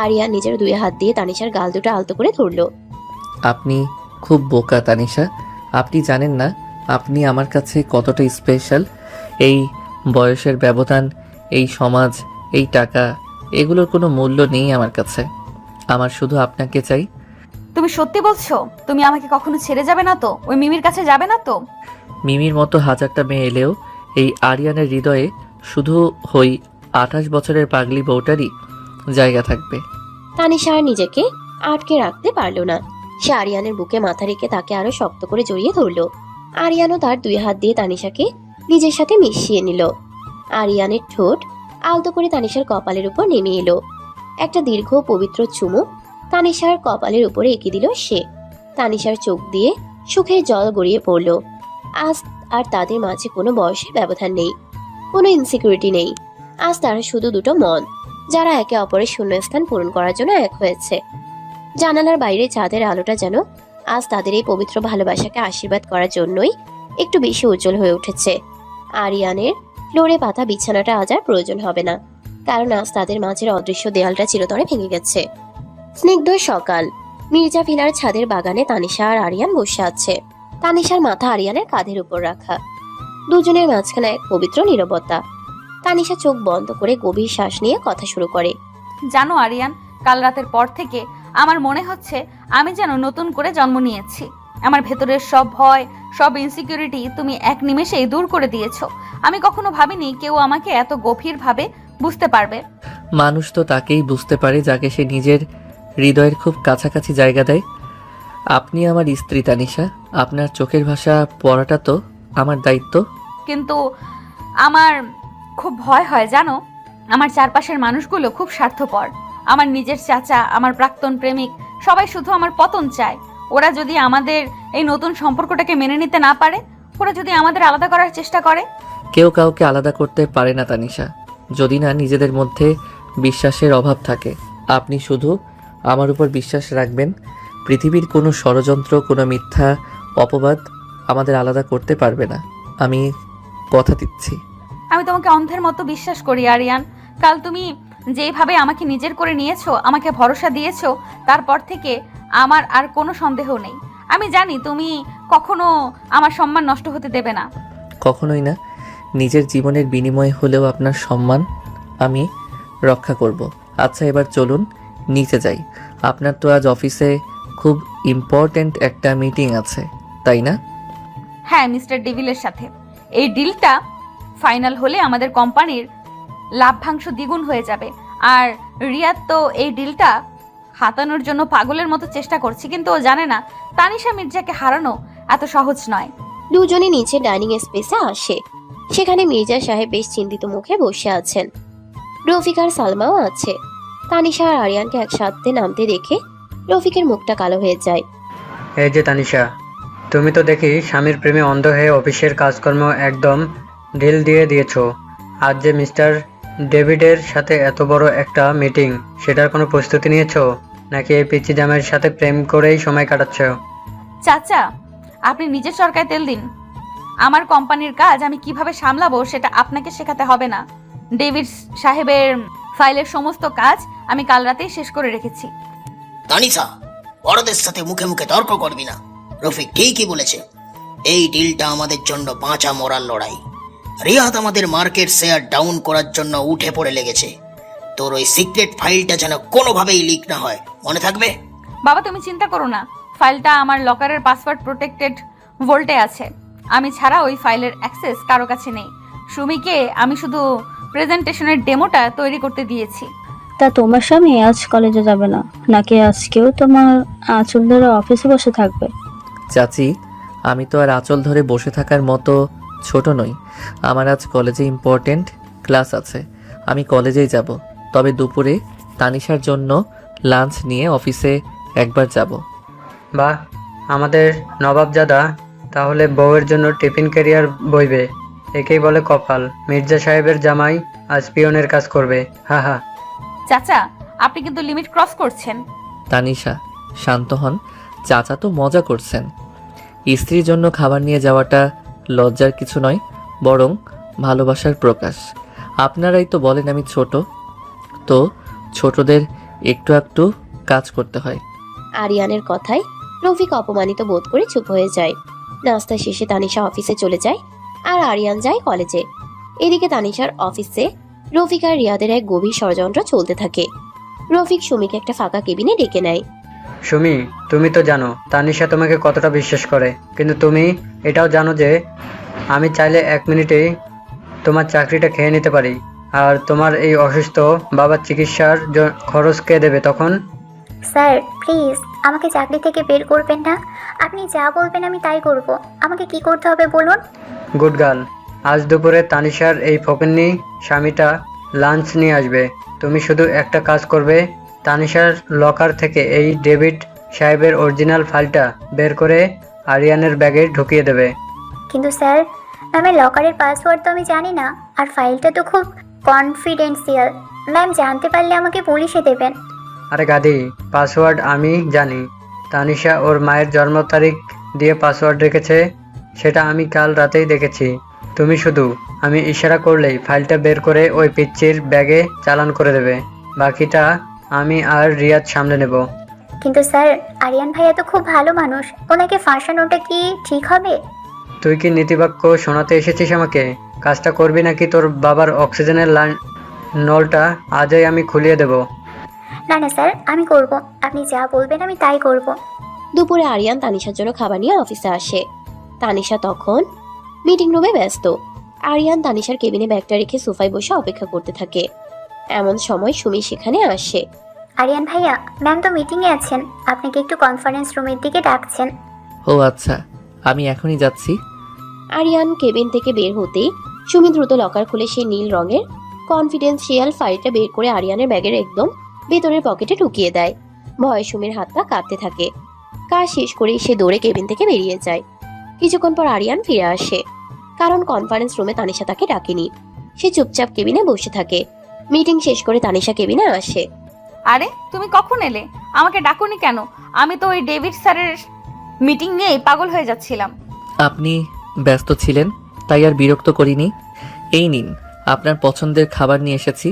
আরিয়ান নিজের দুই হাত দিয়ে তানিশার গাল দুটো আলতো করে ধরলো। আপনি খুব বোকা তানিশা। আপনি জানেন না আপনি আমার কাছে কতটা স্পেশাল। এই বয়সের ব্যবধান, এই সমাজ, এই টাকা, এগুলোর কোনো মূল্য নেই আমার কাছে। আমার শুধু আপনাকে চাই। তুমি সত্যি বলছো? তুমি আমাকে কখনো ছেড়ে যাবে না তো? ওই মিমির কাছে যাবে না তো? মিমির মতো হাজারটা মেয়ে এলেও এই আরিয়ানের হৃদয়ে শুধু ওই 28 বছরের পাগলি বউটারই জায়গা থাকবে। তানিশা আর নিজেকে আটকে রাখতে পারলো না। সে আরিয়ানের বুকে মাথা রেখে তাকে আরো শক্ত করে জড়িয়ে ধরলো। আরিয়ানও তার দুই হাত দিয়ে তানিশাকে নিজের সাথে মিশিয়ে নিল। আরিয়ানের ঠোঁট আলতো করে তানিশার কপালের উপর নেমে এলো। একটা দীর্ঘ পবিত্র চুমু তানিশার কপালের উপরে এঁকে দিল সে। তানিশার চোখ দিয়ে সুখের জল গড়িয়ে পড়ল। আজ আর তাদের মাঝে কোনো বয়সের ব্যবধান নেই, কোনো ইনসিকিউরিটি নেই। আজ তারা শুধু দুটো মন, যারা একে অপরের শূন্যস্থান পূরণ করার জন্য এক হয়েছে। জানালার বাইরে চাঁদের আলোটা যেন আজ তাদের এই পবিত্র ভালোবাসাকে আশীর্বাদ করার জন্যই একটু বেশি উজ্জ্বল হয়ে উঠেছে। আরিয়ানের ফ্লোরে পাতা বিছানাটা আজ আর প্রয়োজন হবে না, কারণ আজ তাদের মাঝের অদৃশ্য দেয়ালটা চিরতরে ভেঙে গেছে। স্নিগ্ধ সকাল। মির্জা ভিলার ছাদের বাগানে তানিশা আর আরিয়ান বসে আছে। তানিশার মাথা আরিয়ানের কাঁধের উপর রাখা। দুজনের মাঝখানে এক পবিত্র নীরবতা। তানিশা চোখ বন্ধ করে গভীর শ্বাস নিয়ে কথা শুরু করে। জানো আরিয়ান, কাল রাতের পর থেকে আমার মনে হচ্ছে আমি যেন নতুন করে জন্ম নিয়েছি। আমার ভেতরের সব ভয়, সব ইনসিকিউরিটি তুমি এক নিমেষেই দূর করে দিয়েছো। আমি কখনো ভাবিনি কেউ আমাকে এত গভীরভাবে বুঝতে পারবে। মানুষ তো তাকেই বুঝতে পারে যাকে সে নিজের হৃদয়ের খুব কাছাকাছি জায়গা দেয়। আপনি আমার স্ত্রী তানিশা, আপনার চোখের ভাষা পড়াটা তো আমার দায়িত্ব। কিন্তু আমার খুব ভয় হয় জানো, আমার চারপাশের মানুষগুলো খুব স্বার্থপর। আমার নিজের চাচা, আমার প্রাক্তন প্রেমিক, সবাই শুধু আমার পতন চায়। ওরা যদি আমাদের এই নতুন সম্পর্কটাকে মেনে নিতে না পারে, ওরা যদি আমাদের আলাদা করার চেষ্টা করে। কেউ কাউকে আলাদা করতে পারে না তানিশা, যদি না নিজেদের মধ্যে বিশ্বাসের অভাব থাকে। আপনি শুধু আমার উপর বিশ্বাস রাখবেন। পৃথিবীর কোনো ষড়যন্ত্র, কোনো মিথ্যা অপবাদ আমাদের আলাদা করতে পারবে না, আমি কথা দিচ্ছি। আমি তোমাকে অন্ধের মতো বিশ্বাস করি আরিয়ান। কাল তুমি যেইভাবে আমাকে নিজের করে নিয়েছো, আমাকে ভরসা দিয়েছো, তারপর থেকে আমার আর কোনো সন্দেহ নেই। আমি জানি তুমি কখনো আমার সম্মান নষ্ট হতে দেবে না। কখনোই না। নিজের জীবনের বিনিময়ে হলেও আপনার সম্মান আমি রক্ষা করব। আচ্ছা, এবার চলুন নিচে যাই। আপনার তো আজ অফিসে খুব ইম্পর্ট্যান্ট একটা মিটিং আছে, তাই না? হ্যাঁ, মিস্টার ডেভিলের সাথে। এই ডিলটা ফাইনাল হলে আমাদের কোম্পানির লাভ্যাংশ দ্বিগুণ হয়ে যাবে। আর রিয়াদ তো এই ডিলটা হাতানোর জন্য পাগলের মতো চেষ্টা করছে, কিন্তু ও জানে না তানিশা মির্জাকে হারানো এত সহজ নয়। দুজনে নিচে ডাইনিং স্পেসে আসে। সেখানে মির্জা সাহেব বেশ চিন্তিত মুখে বসে আছেন। রফিক আর সালমাও আছে। তানিশা আর আরিয়ানকে একসাথে নামতে দেখে রফিকের মুখটা কালো হয়ে যায়। এই যে তানিশা, তুমি তো দেখি স্বামীর প্রেমে অন্ধ হয়ে অফিসের কাজকর্ম একদম ঢিল দিয়ে দিয়েছো। আজ যে মিস্টার ডেভিডের সাথে এত বড় একটা মিটিং, সেটার কোনো প্রস্তুতি নিয়েছো, নাকি এই পিচি জামের সাথে প্রেম করেই সময় কাটাচ্ছ? চাচা, আপনি নিজের চরকায় তেল দিন। আমার কোম্পানির কাজ আমি কিভাবে সামলাবো সেটা আপনাকে শেখাতে হবে না। ডেভিড সাহেবের ফাইলের সমস্ত কাজ আমি কাল রাতেই শেষ করে রেখেছি। তানিশা, বড়দের সাথে মুখে মুখে তর্ক করবি না। রফিক ঠিকই বলেছে, এই ডিলটা আমাদের জন্য বাঁচা মরার লড়াই। রিয়াদ আমাদের মার্কেট শেয়ার ডাউন করার জন্য উঠে পড়ে লেগেছে। তোর ওই সিক্রেট ফাইলটা যেন কোনোভাবেই লিক না হয়, মনে থাকবে? বাবা, তুমি চিন্তা করো না, ফাইলটা আমার লকারের পাসওয়ার্ড প্রোটেক্টেড ভোল্টে আছে। আমি ছাড়া ওই ফাইলের অ্যাক্সেস কারো কাছে নেই। সুমিকে আমি শুধু প্রেজেন্টেশনের ডেমোটা তৈরি করতে দিয়েছি। তা তোমার স্বামী আজ কলেজে যাবে না, নাকি আজকেও তোমার আঁচল ধরে অফিসে বসে থাকবে? চাচি, আমি তো আর আঁচল ধরে বসে থাকার মতো ছোট নই। আমার আজ কলেজে ইম্পর্টেন্ট ক্লাস আছে, আমি কলেজেই যাব। তবে দুপুরে তানিশার জন্য লাঞ্চ নিয়ে অফিসে একবার যাব। বাহ, আমাদের নবাবজাদা তাহলে বউয়ের জন্য টিফিন ক্যারিয়ার বইবে। একেই বলে কপাল। মির্জা সাহেবের জামাই আজ পিয়নের কাজ করবে। হা হা। চাচা, আপনি কিন্তু লিমিট ক্রস করছেন। তানিশা, শান্ত হন। চাচা তো মজা করছেন। স্ত্রীর জন্য খাবার নিয়ে যাওয়াটা লজ্জার কিছু নয়, বরং ভালোবাসার প্রকাশ। আপনারাই তো বলেন আমি ছোট, তো ছোটদের একটু একটু কাজ করতে হয়। আরিয়ানের কথায় রফিক অপমানিত বোধ করে চুপ হয়ে যায়। নাস্তা শেষে তানিশা অফিসে চলে যায় আর আরিয়ান যায় কলেজে। এদিকে তানিশার অফিসে রফিক আর রিয়াদের এক গভীর ষড়যন্ত্র চলতে থাকে। রফিক সুমিকে একটা ফাঁকা কেবিনে ডেকে নেয়। সুমি, তুমি তো জানো তানিশা তোমাকে কতটা বিশ্বাস করে, কিন্তু তুমি এটাও জানো যে আমি চাইলে 1 মিনিটেই তোমার চাকরিটা খেয়ে নিতে পারি। আর তোমার এই অসুস্থ বাবার চিকিৎসার খরচ কে দেবে তখন? স্যার প্লিজ আমাকে চাকরি থেকে বের করবেন না। আপনি যা বলবেন আমি তাই করব। আমাকে কি করতে হবে বলুন। Good girl. আজ দুপুরে তানিশার এই ফকিন্নি স্বামীটা লাঞ্চ নিয়ে আসবে। তুমি শুধু একটা কাজ করবে, তানিশার লকার থেকে এই ডেভিড সাহেবের অরিজিনাল ফাইলটা বের করে আরিয়ানের ব্যাগে ঢুকিয়ে দেবে। কিন্তু স্যার, ম্যামের লকারের পাসওয়ার্ড তো আমি জানি না, আর ফাইলটা তো খুব কনফিডেন্সিয়াল। ম্যাম জানতে পারলে আমাকে পুলিশে দেবেন। আরে গাধি, পাসওয়ার্ড আমি জানি। তানিশা ওর মায়ের জন্ম তারিখ দিয়ে পাসওয়ার্ড রেখেছে, সেটা আমি কাল রাতেই দেখেছি। তুমি শুধু আমি ইশারা করলেই ফাইলটা বের করে ওই পিচ্চির ব্যাগে চালান করে দেবে। বাকিটা আমি আর রিয়াদ সামলে নেব। কিন্তু স্যার, আরিয়ান ভাইয়া তো খুব ভালো মানুষ, ওনাকে ফাঁসানোটা কি ঠিক হবে? তুই কি নীতিবাক্য শোনাতে এসেছিস আমাকে? কাজটা করবি নাকি তোর বাবার অক্সিজেনের নলটা আজই আমি খুলিয়ে দেব? না না স্যার, আমি করব। আপনি যা বলবেন আমি তাই করব। দুপুরে আরিয়ান তানিশার জন্য খাবার নিয়ে অফিসে আসে। তানিশা তখন মিটিং রুমে ব্যস্ত। আরিয়ান তানিশার কেবিনে ব্যাগটা রেখে সোফায় বসে অপেক্ষা করতে থাকে। এমন সময় সুমি সেখানে আসে। আরিয়ান ভাইয়া, ম্যাম তো মিটিংয়ে আছেন, আপনাকে একটু কনফারেন্স রুমের দিকে ডাকছেন। ও আচ্ছা, আমি এখনই যাচ্ছি। আরিয়ান কেবিন থেকে বের হতেই সুমি দ্রুত লকার খুলে সেই নীল রঙের কনফিডেন্সিয়াল ফাইলটা বের করে আরিয়ানের ব্যাগের একদম ভেতরের পকেটে ঢুকিয়ে দেয়। ভয়ে সুমির হাত পা কাঁপতে থাকে। কাজ শেষ করেই সে দৌড়ে কেবিন থেকে বেরিয়ে যায়। কিছুক্ষণ পর আরিয়ান ফিরে আসে, কারণ কনফারেন্স রুমে তানিশা তাকে ডাকেনি। সে চুপচাপ কেবিনে বসে থাকে। মিটিং শেষ করে তানিশা কেবিনে আসে। আরে তুমি কখন এলে? আমাকে ডাকুনি কেন? আমি তো ওই ডেভিড স্যারের মিটিং নিয়েই পাগল হয়ে যাচ্ছিলাম। আপনি ব্যস্ত ছিলেন তাই আর বিরক্ত করিনি। এই নিন, আপনার পছন্দের খাবার নিয়ে এসেছি,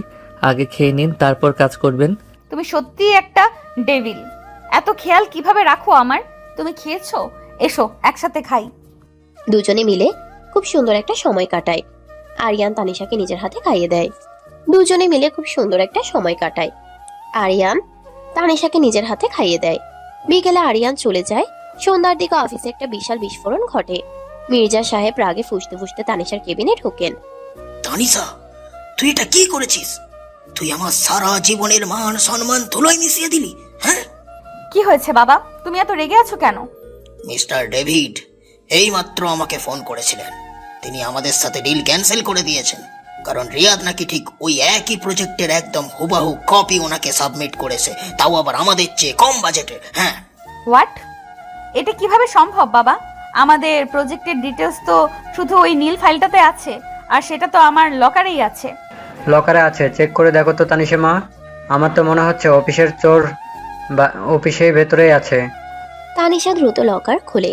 আগে খেয়ে নিন, তারপর কাজ করবেন। তুমি সত্যিই একটা ডেভিল। এত খেয়াল কিভাবে রাখো আমার? তুমি খেয়েছো? এসো একসাথে খাই। দুজনে মিলে খুব সুন্দর একটা সময় কাটায়। আরিয়ান তানিশাকে নিজের হাতে খাইয়ে দেয়। দুজনে মিলে খুব সুন্দর একটা সময় কাটায়। আরিয়ান তানিশাকে নিজের হাতে খাইয়ে দেয়। বিকেলে আরিয়ান চলে যায়। সন্ধ্যার দিকে অফিসে একটা বিশাল বিস্ফোরণ ঘটে। মির্জা সাহেব রাগে ফুঁসতে ফুঁসতে তানিশার কেবিনে ঢোকেন। তানিশা, তুই এটা কি করেছিস? তুই আমার সারা জীবনের মান সম্মান ধুলোয় মিশিয়ে দিলি। হ্যাঁ, কি হয়েছে বাবা? তুমি এত রেগে আছো কেন? মিস্টার ডেভিড এইমাত্র আমাকে ফোন করেছিলেন। তিনি আমাদের সাথে ডিল ক্যান্সেল করে দিয়েছেন, কারণ রিয়াদ নাকি ঠিক ওই একই প্রজেক্টের একদম হুবাহু কপি ওনাকে সাবমিট করেছে, তাও আবার আমাদের চেয়ে কম বাজেটে। হ্যাঁ। হোয়াট? এটা কিভাবে সম্ভব বাবা? আমাদের প্রজেক্টের ডিটেলস তো শুধু ওই নীল ফাইলটাতে আছে, আর সেটা তো আমার লকারেই আছে। লকারে আছে, চেক করে দেখো তো তানিশা মা। আমার তো মনে হচ্ছে অফিসের চোর বা অফিসের ভেতরেই আছে। তানিশা দ্রুত লকার খোলে।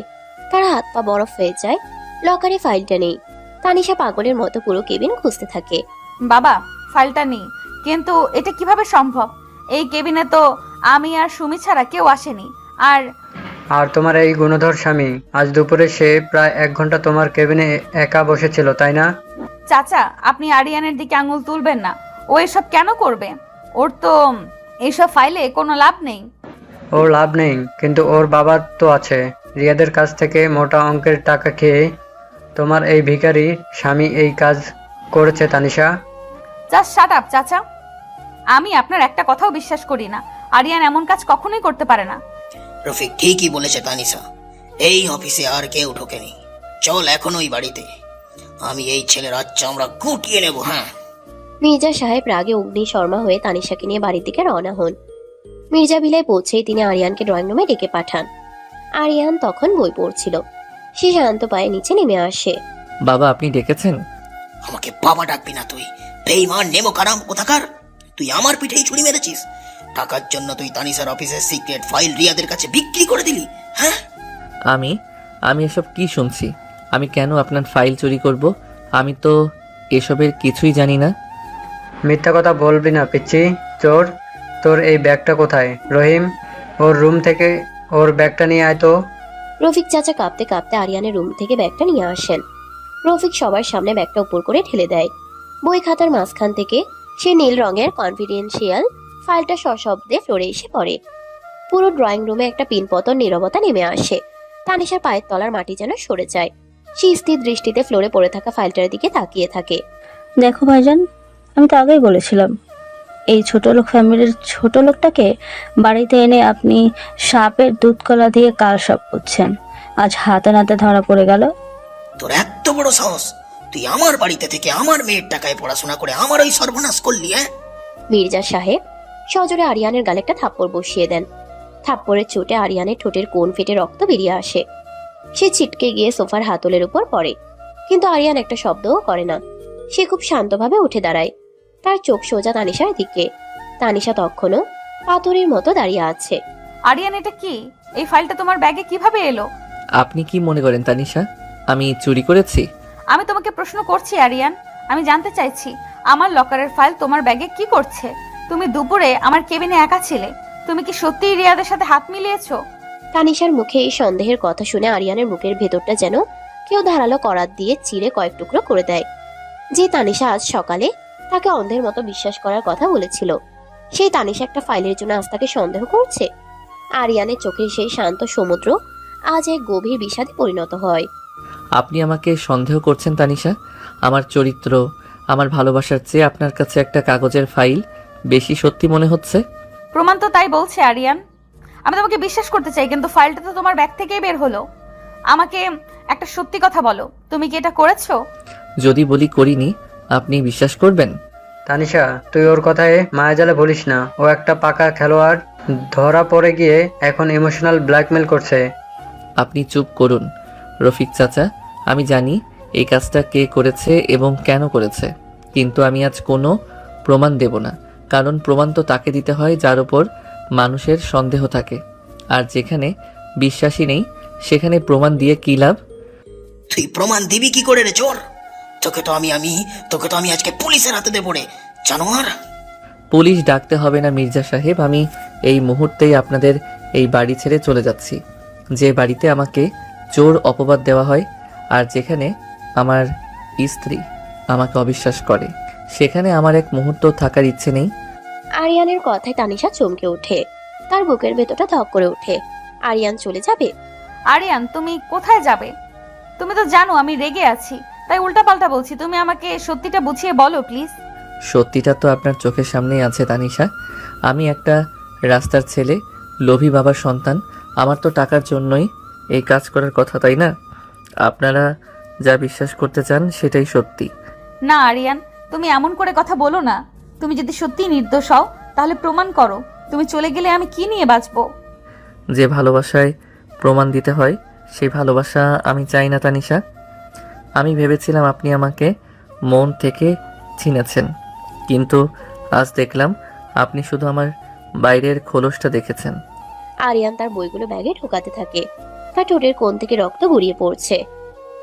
তার হাত পা বরফ হয়ে যায়। লকারে ফাইলটা নেই। তানিশা পাগলের মতো পুরো কেবিন খুঁজতে থাকে। বাবা, ফাইলটা নেই, কিন্তু এটা কিভাবে সম্ভব? এই কেবিনে তো আমি আর সুমি ছাড়া কেউ আসেনি। আর তোমার এই গুণধর স্বামী আজ দুপুরে সে প্রায় 1 ঘন্টা তোমার কেবিনে একা বসেছিল, তাই না? চাচা, আপনি আরিয়ানের দিকে আঙুল তুলবেন না। ও এসব কেন করবে? ওর তো এইসব ফাইলে কোনো লাভ নেই। ওর লাভ নেই, কিন্তু ওর বাবার তো আছে। রিয়াদের কাছ থেকে মোটা অঙ্কের টাকা খেয়ে তোমার এই ভিখারি স্বামী এই কাজ করেছে তানিশা। জাস্ট শাট আপ চাচা। আমি আপনার একটা কথাও বিশ্বাস করি না। আরিয়ান এমন কাজ কখনোই করতে পারে না। রফিক ঠিকই বলেছে তানিশা, এই অফিসে আর কেউ ঢোকেনি। চল এখন ওই বাড়িতে, আমি এই ছেলের আচ্ছা আমরা গুটিয়ে নেব। হ্যাঁ। মির্জা সাহেব রাগে অগ্নি শর্মা হয়ে তানিশাকে নিয়ে বাড়ির দিকে রওনা হন। মির্জা ভিলায় পৌঁছেই তিনি আরিয়ানকে ড্রয়িং রুমে ডেকে পাঠান। আরিয়ান তখন বই পড়ছিল। সে শান্ত পায়ে নিচে নেমে আসে। বাবা, আপনি ডেকেছেন? আমাকে বাবা ডাকবি না তুই, বেঈমান নেমো কারাম কোথাকার। তুই আমার পিঠেই ছুরি মেরেছিস। টাকার জন্য তুই তানিশার অফিসের সিক্রেট ফাইল রিয়াদের কাছে বিক্রি করে দিলি। হ্যাঁ, আমি এসব কি শুনছি? আমি কেন আপনার ফাইল চুরি করব? আমি তো এসবের কিছুই জানি না। মিথ্যা কথা বলবি না পিচ্চি চোর। তোর এই ব্যাগটা কোথায়? রহিম, ওর রুম থেকে ওর ব্যাগটা নিয়ে আয় তো। রফিক চাচা কাঁপতে কাঁপতে আরিয়ানের রুম থেকে ব্যাগটা নিয়ে আসেন। রফিক সবার সামনে ব্যাগটা উপর করে ঠেলে দেয়। বই খাতার মাঝখান থেকে সে নীল রঙের কনফিডেন্সিয়াল ফাইলটা সশব্দে ফ্লোরে এসে পড়ে। পুরো ড্রয়িং রুমে একটা পিনপতন নীরবতা নেমে আসে। তানিশার পায়ের তলার মাটি যেন সরে যায়। সে স্থির দৃষ্টিতে ফ্লোরে পড়ে থাকা ফাইলটার দিকে তাকিয়ে থাকে। দেখো ভাইজান, আমি তো আগেই বলেছিলাম এই ছোট লোক ফ্যামিলির ছোট লোকটাকে বাড়িতে এনে আপনি সাপের দুধ কলা দিয়ে কাল সাপ করছেন। আজ হাতে নাতে ধরা পড়ে গেল। তোর এত বড় সাহস! তুই আমার বাড়িতে থেকে আমার মেয়ের টাকায় পড়াশোনা করে আমার ওই সর্বনাশ করলি। হ্যাঁ। মির্জা সাহেব সজোরে আরিয়ানের গালে একটা থাপ্পড় বসিয়ে দেন। থাপ্পড়ের চোটে আরিয়ানের ঠোঁটের কোণ ফেটে রক্ত বেরিয়ে আসে। সে ছিটকে গিয়ে সোফার হাতলের উপর পড়ে, কিন্তু আরিয়ান একটা শব্দও করে না। সে খুব শান্তভাবে উঠে দাঁড়ায়। তার চোখ সোজা তানিশার দিকে। তানিশা তখনও পাথরের মতো দাঁড়িয়ে আছে। আরিয়ান, এটা কি? এই ফাইলটা তোমার ব্যাগে কিভাবে এলো? আপনি কি মনে করেন তানিশা আমি চুরি করেছি? আমি তোমাকে প্রশ্ন করছি আরিয়ান, আমি জানতে চাইছি আমার লকারের ফাইল তোমার ব্যাগে কি করছে? তুমি দুপুরে আমার কেবিনে একা ছিলে, তুমি কি সত্যিই রিয়াদের সাথে হাত মিলিয়েছো? তানিশার মুখে এই সন্দেহের কথা শুনে আরিয়ানের বুকের ভেতরটা যেন কেউ ধারালো করাত দিয়ে চিরে কয়েক টুকরো করে দেয়। যে তানিশা আজ সকালে তাকে অন্ধের মতো বিশ্বাস করার কথা বলেছিল, সেই তানিশা একটা ফাইলের জন্য আজ তাকে সন্দেহ করছে। আরিয়ানের চোখের সেই শান্ত সমুদ্র আজ এক গভীর বিষাদে পরিণত হয়। আপনি আমাকে সন্দেহ করছেন তানিশা? আমার চরিত্র, আমার ভালোবাসার চেয়ে আপনার কাছে একটা কাগজের ফাইল বেশি সত্যি মনে হচ্ছে? প্রমাণ তো তাই বলছে আরিয়ান। আমি তোমাকে বিশ্বাস করতে চাই, কিন্তু ফাইলটা তো তোমার ব্যাগ থেকেই বের হলো। আমাকে একটা সত্যি কথা বলো, তুমি কি এটা করেছো? যদি বলি করিনি, আপনি বিশ্বাস করবেন? তানিশা, তুই ওর কথায় মায়াজালে বলিস না। ও একটা পাকা খেলোয়াড়, ধরা পড়ে গিয়ে এখন ইমোশনাল ব্ল্যাকমেল করছে। আপনি চুপ করুন রফিক চাচা। আমি জানি এই কাজটা কে করেছে এবং কেন করেছে, কিন্তু আমি আজ কোনো প্রমাণ দেব না, কারণ প্রমাণ তো তাকে দিতে হয় যার উপর মানুষের সন্দেহ থাকে। আর যেখানে বিশ্বাসী নেই সেখানে প্রমাণ দিয়ে কী লাভ? তুই প্রমাণ দিবি কি করে রে চোর? তোকে তো আমি আজকে পুলিশের হাতে দেবো রে জানোয়ার। পুলিশ ডাকতে হবে না মির্জা সাহেব, আমি এই মুহূর্তেই আপনাদের এই বাড়ি ছেড়ে চলে যাচ্ছি। যে বাড়িতে আমাকে চোর অপবাদ দেওয়া হয় আর যেখানে আমার স্ত্রী আমাকে অবিশ্বাস করে, সেখানে আমার এক মুহূর্ত থাকার ইচ্ছে নেই। আরিয়ানের কথায় তানিশা চমকে ওঠে, তার বুকের ভেতরটা ধক করে ওঠে। আরিয়ান চলে যাবে? আরিয়ান, তুমি কোথায় যাবে? তুমি তো জানো আমি রেগে আছি, তাই উল্টাপাল্টা বলছি। তুমি আমাকে সত্যিটা বুঝিয়ে বলো প্লিজ। সত্যিটা তো আপনার চোখের সামনেই আছে তানিশা। আমি একটা রাস্তার ছেলে, লোভী বাবার সন্তান। আমার তো টাকার জন্যই এই কাজ করার কথা, তাই না? আপনারা যা বিশ্বাস করতে চান সেটাই সত্যি। না আরিয়ান, তুমি এমন করে কথা বলো না। তুমি যদি সত্যিই নির্দোষ হও তাহলে প্রমাণ করো। তুমি চলে গেলে আমি কি নিয়ে বাঁচবো? যে ভালোবাসায় প্রমাণ দিতে হয় সেই ভালোবাসা আমি চাই না তানিশা। আমি ভেবেছিলাম আপনি আমাকে মন থেকে চিনেছেন, কিন্তু আজ দেখলাম আপনি শুধু আমার বাইরের খোলসটা দেখেছেন। আরিয়ান তার বইগুলো ব্যাগে ঢোকাতে থাকে। তার ঠোঁটের কোণ থেকে রক্ত গড়িয়ে পড়ছে,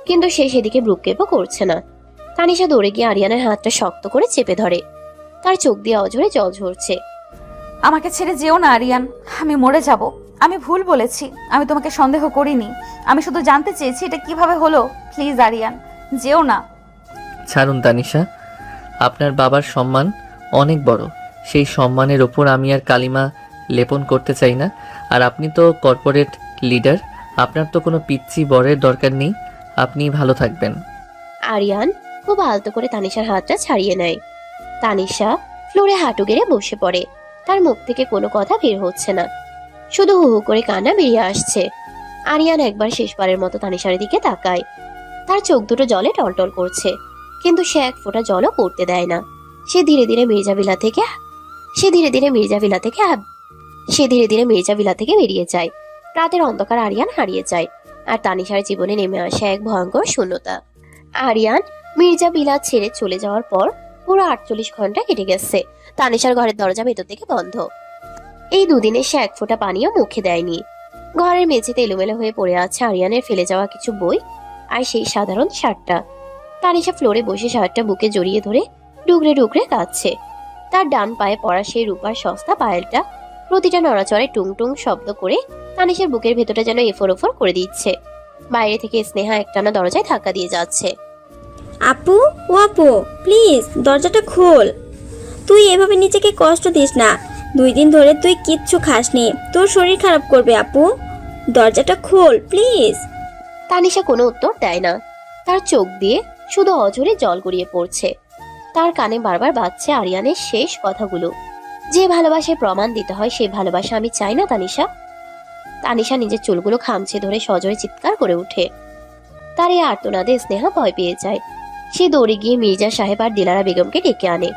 কিন্তু সে সেদিকে ভ্রুক্ষেপও করছে না। তানিশা দৌড়ে গিয়ে আরিয়ানের হাতটা শক্ত করে চেপে ধরে। তার চোখ দিয়ে অঝরে জল ঝরছে। আমাকে ছেড়ে যেও না আরিয়ান, আমি মরে যাব। আমি ভুল বলেছি, আমি তোমাকে সন্দেহ করিনি। আমি শুধু জানতে চেয়েছি এটা কিভাবে হলো। প্লিজ আরিয়ান, যেও না। ছাড়ুন তানিশা, আপনার বাবার সম্মান অনেক বড়, সেই সম্মানের ওপর আমি আর কালিমা লেপন করতে চাই না। আর আপনি তো কর্পোরেট লিডার, আপনার তো কোনো পিচ্ছি বরের দরকার নেই। আপনি ভালো থাকবেন। আরিয়ান খুব আলতো করে তানিশার হাতটা ছাড়িয়ে নেয়। তানিশা ফ্লোরে হাঁটু গেড়ে বসে পড়ে। তার মুখ থেকে কোনো কথা বের হচ্ছে না, শুধু হু হু করে কান্না বেরিয়ে আসছে। আরিয়ান একবার শেষবারের মতো তানিশার দিকে তাকায়। তার চোখ দুটো জলে টলটল করছে, কিন্তু সে এক ফোঁটা জলও পড়তে দেয় না। সে ধীরে ধীরে মির্জা ভিলা থেকে বেরিয়ে যায়। রাতের অন্ধকার আরিয়ান হারিয়ে যায়, আর তানিশার জীবনে নেমে আসে এক ভয়ঙ্কর শূন্যতা। আরিয়ান মির্জা ভিলা ছেড়ে চলে যাওয়ার পর পুরো 48 ঘন্টা কেটে গেছে। তানিশার ঘরের দরজা ভেতর থেকে বন্ধ। এই দুদিনে সে এক ফোঁটা পানিও মুখে দেয়নি। ঘরের মেঝেতে এলোমেলো হয়ে পড়ে আছে আরিয়ানের ফেলে যাওয়া কিছু বই আর সেই সাধারণ শার্টটা। তানিশা ফ্লোরে বসে শার্টটা বুকে জড়িয়ে ধরে ডুকরে ডুকরে কাঁদছে। তার ডান পায়ে পড়া সেই রূপার সস্তা পায়েলটা প্রতিটা নড়াচড়ে টুং টুং শব্দ করে তানিশার বুকের ভেতরটা যেন এফোর ওফোর করে দিচ্ছে। বাইরে থেকে স্নেহা একটানা দরজায় ধাক্কা দিয়ে যাচ্ছে। আপু, ও আপু, প্লিজ দরজাটা খোল। তুই এভাবে নিজেকে কষ্ট দিস না। 2 দিন ধরে তুই কিচ্ছু খাসনি, তোর শরীর খারাপ করবে আপু। দরজাটা খোল প্লিজ। তানিশা কোনো উত্তর দেয় না। তার চোখ দিয়ে শুধু অঝরে জল গড়িয়ে পড়ছে। তার কানে বারবার বাজছে আরিয়ানের শেষ কথাগুলো, যে ভালোবাসায় প্রমাণ দিতে হয় সেই ভালোবাসা আমি চাই না তানিশা। তানিশা নিজের চুলগুলো খামচে ধরে সজোরে চিৎকার করে ওঠে। তার এই আর্তনাদে স্নেহা ভয় পেয়ে যায়। সে দৌড়ে গিয়ে মির্জা সাহেব আর দিলারা বেগমকে ডেকে আনে।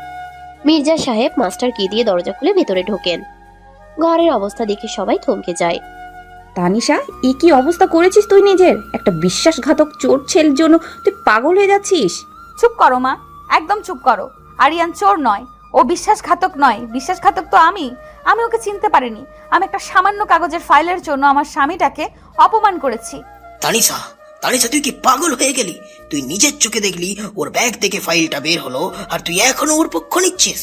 মির্জা সাহেব মাস্টার কি দিয়ে দরজা খুলে ভেতরে ঢোকেন। ঘরের অবস্থা দেখে সবাই থমকে যায়। তানিশা, এ কি অবস্থা করেছিস তুই নিজের? একটা বিশ্বাসঘাতক চোর ছেলের জন্য তুই পাগল হয়ে যাচ্ছিস। চুপ করো মা, একদম চুপ করো। আরিয়ান চোর নয়, ও বিশ্বাসঘাতক নয়। বিশ্বাসঘাতক তো আমি। আমি ওকে চিনতে পারিনি। আমি একটা সামান্য কাগজের ফাইলের জন্য আমার স্বামীটাকে অপমান করেছি। তানিশা, তানিশা, তুই কি পাগল হয়ে গেলি? তুই নিজের চোখে দেখলি ওর ব্যাগ থেকে ফাইলটা বের হলো, আর তুই এখনো ওর পক্ষ নিচ্ছিস?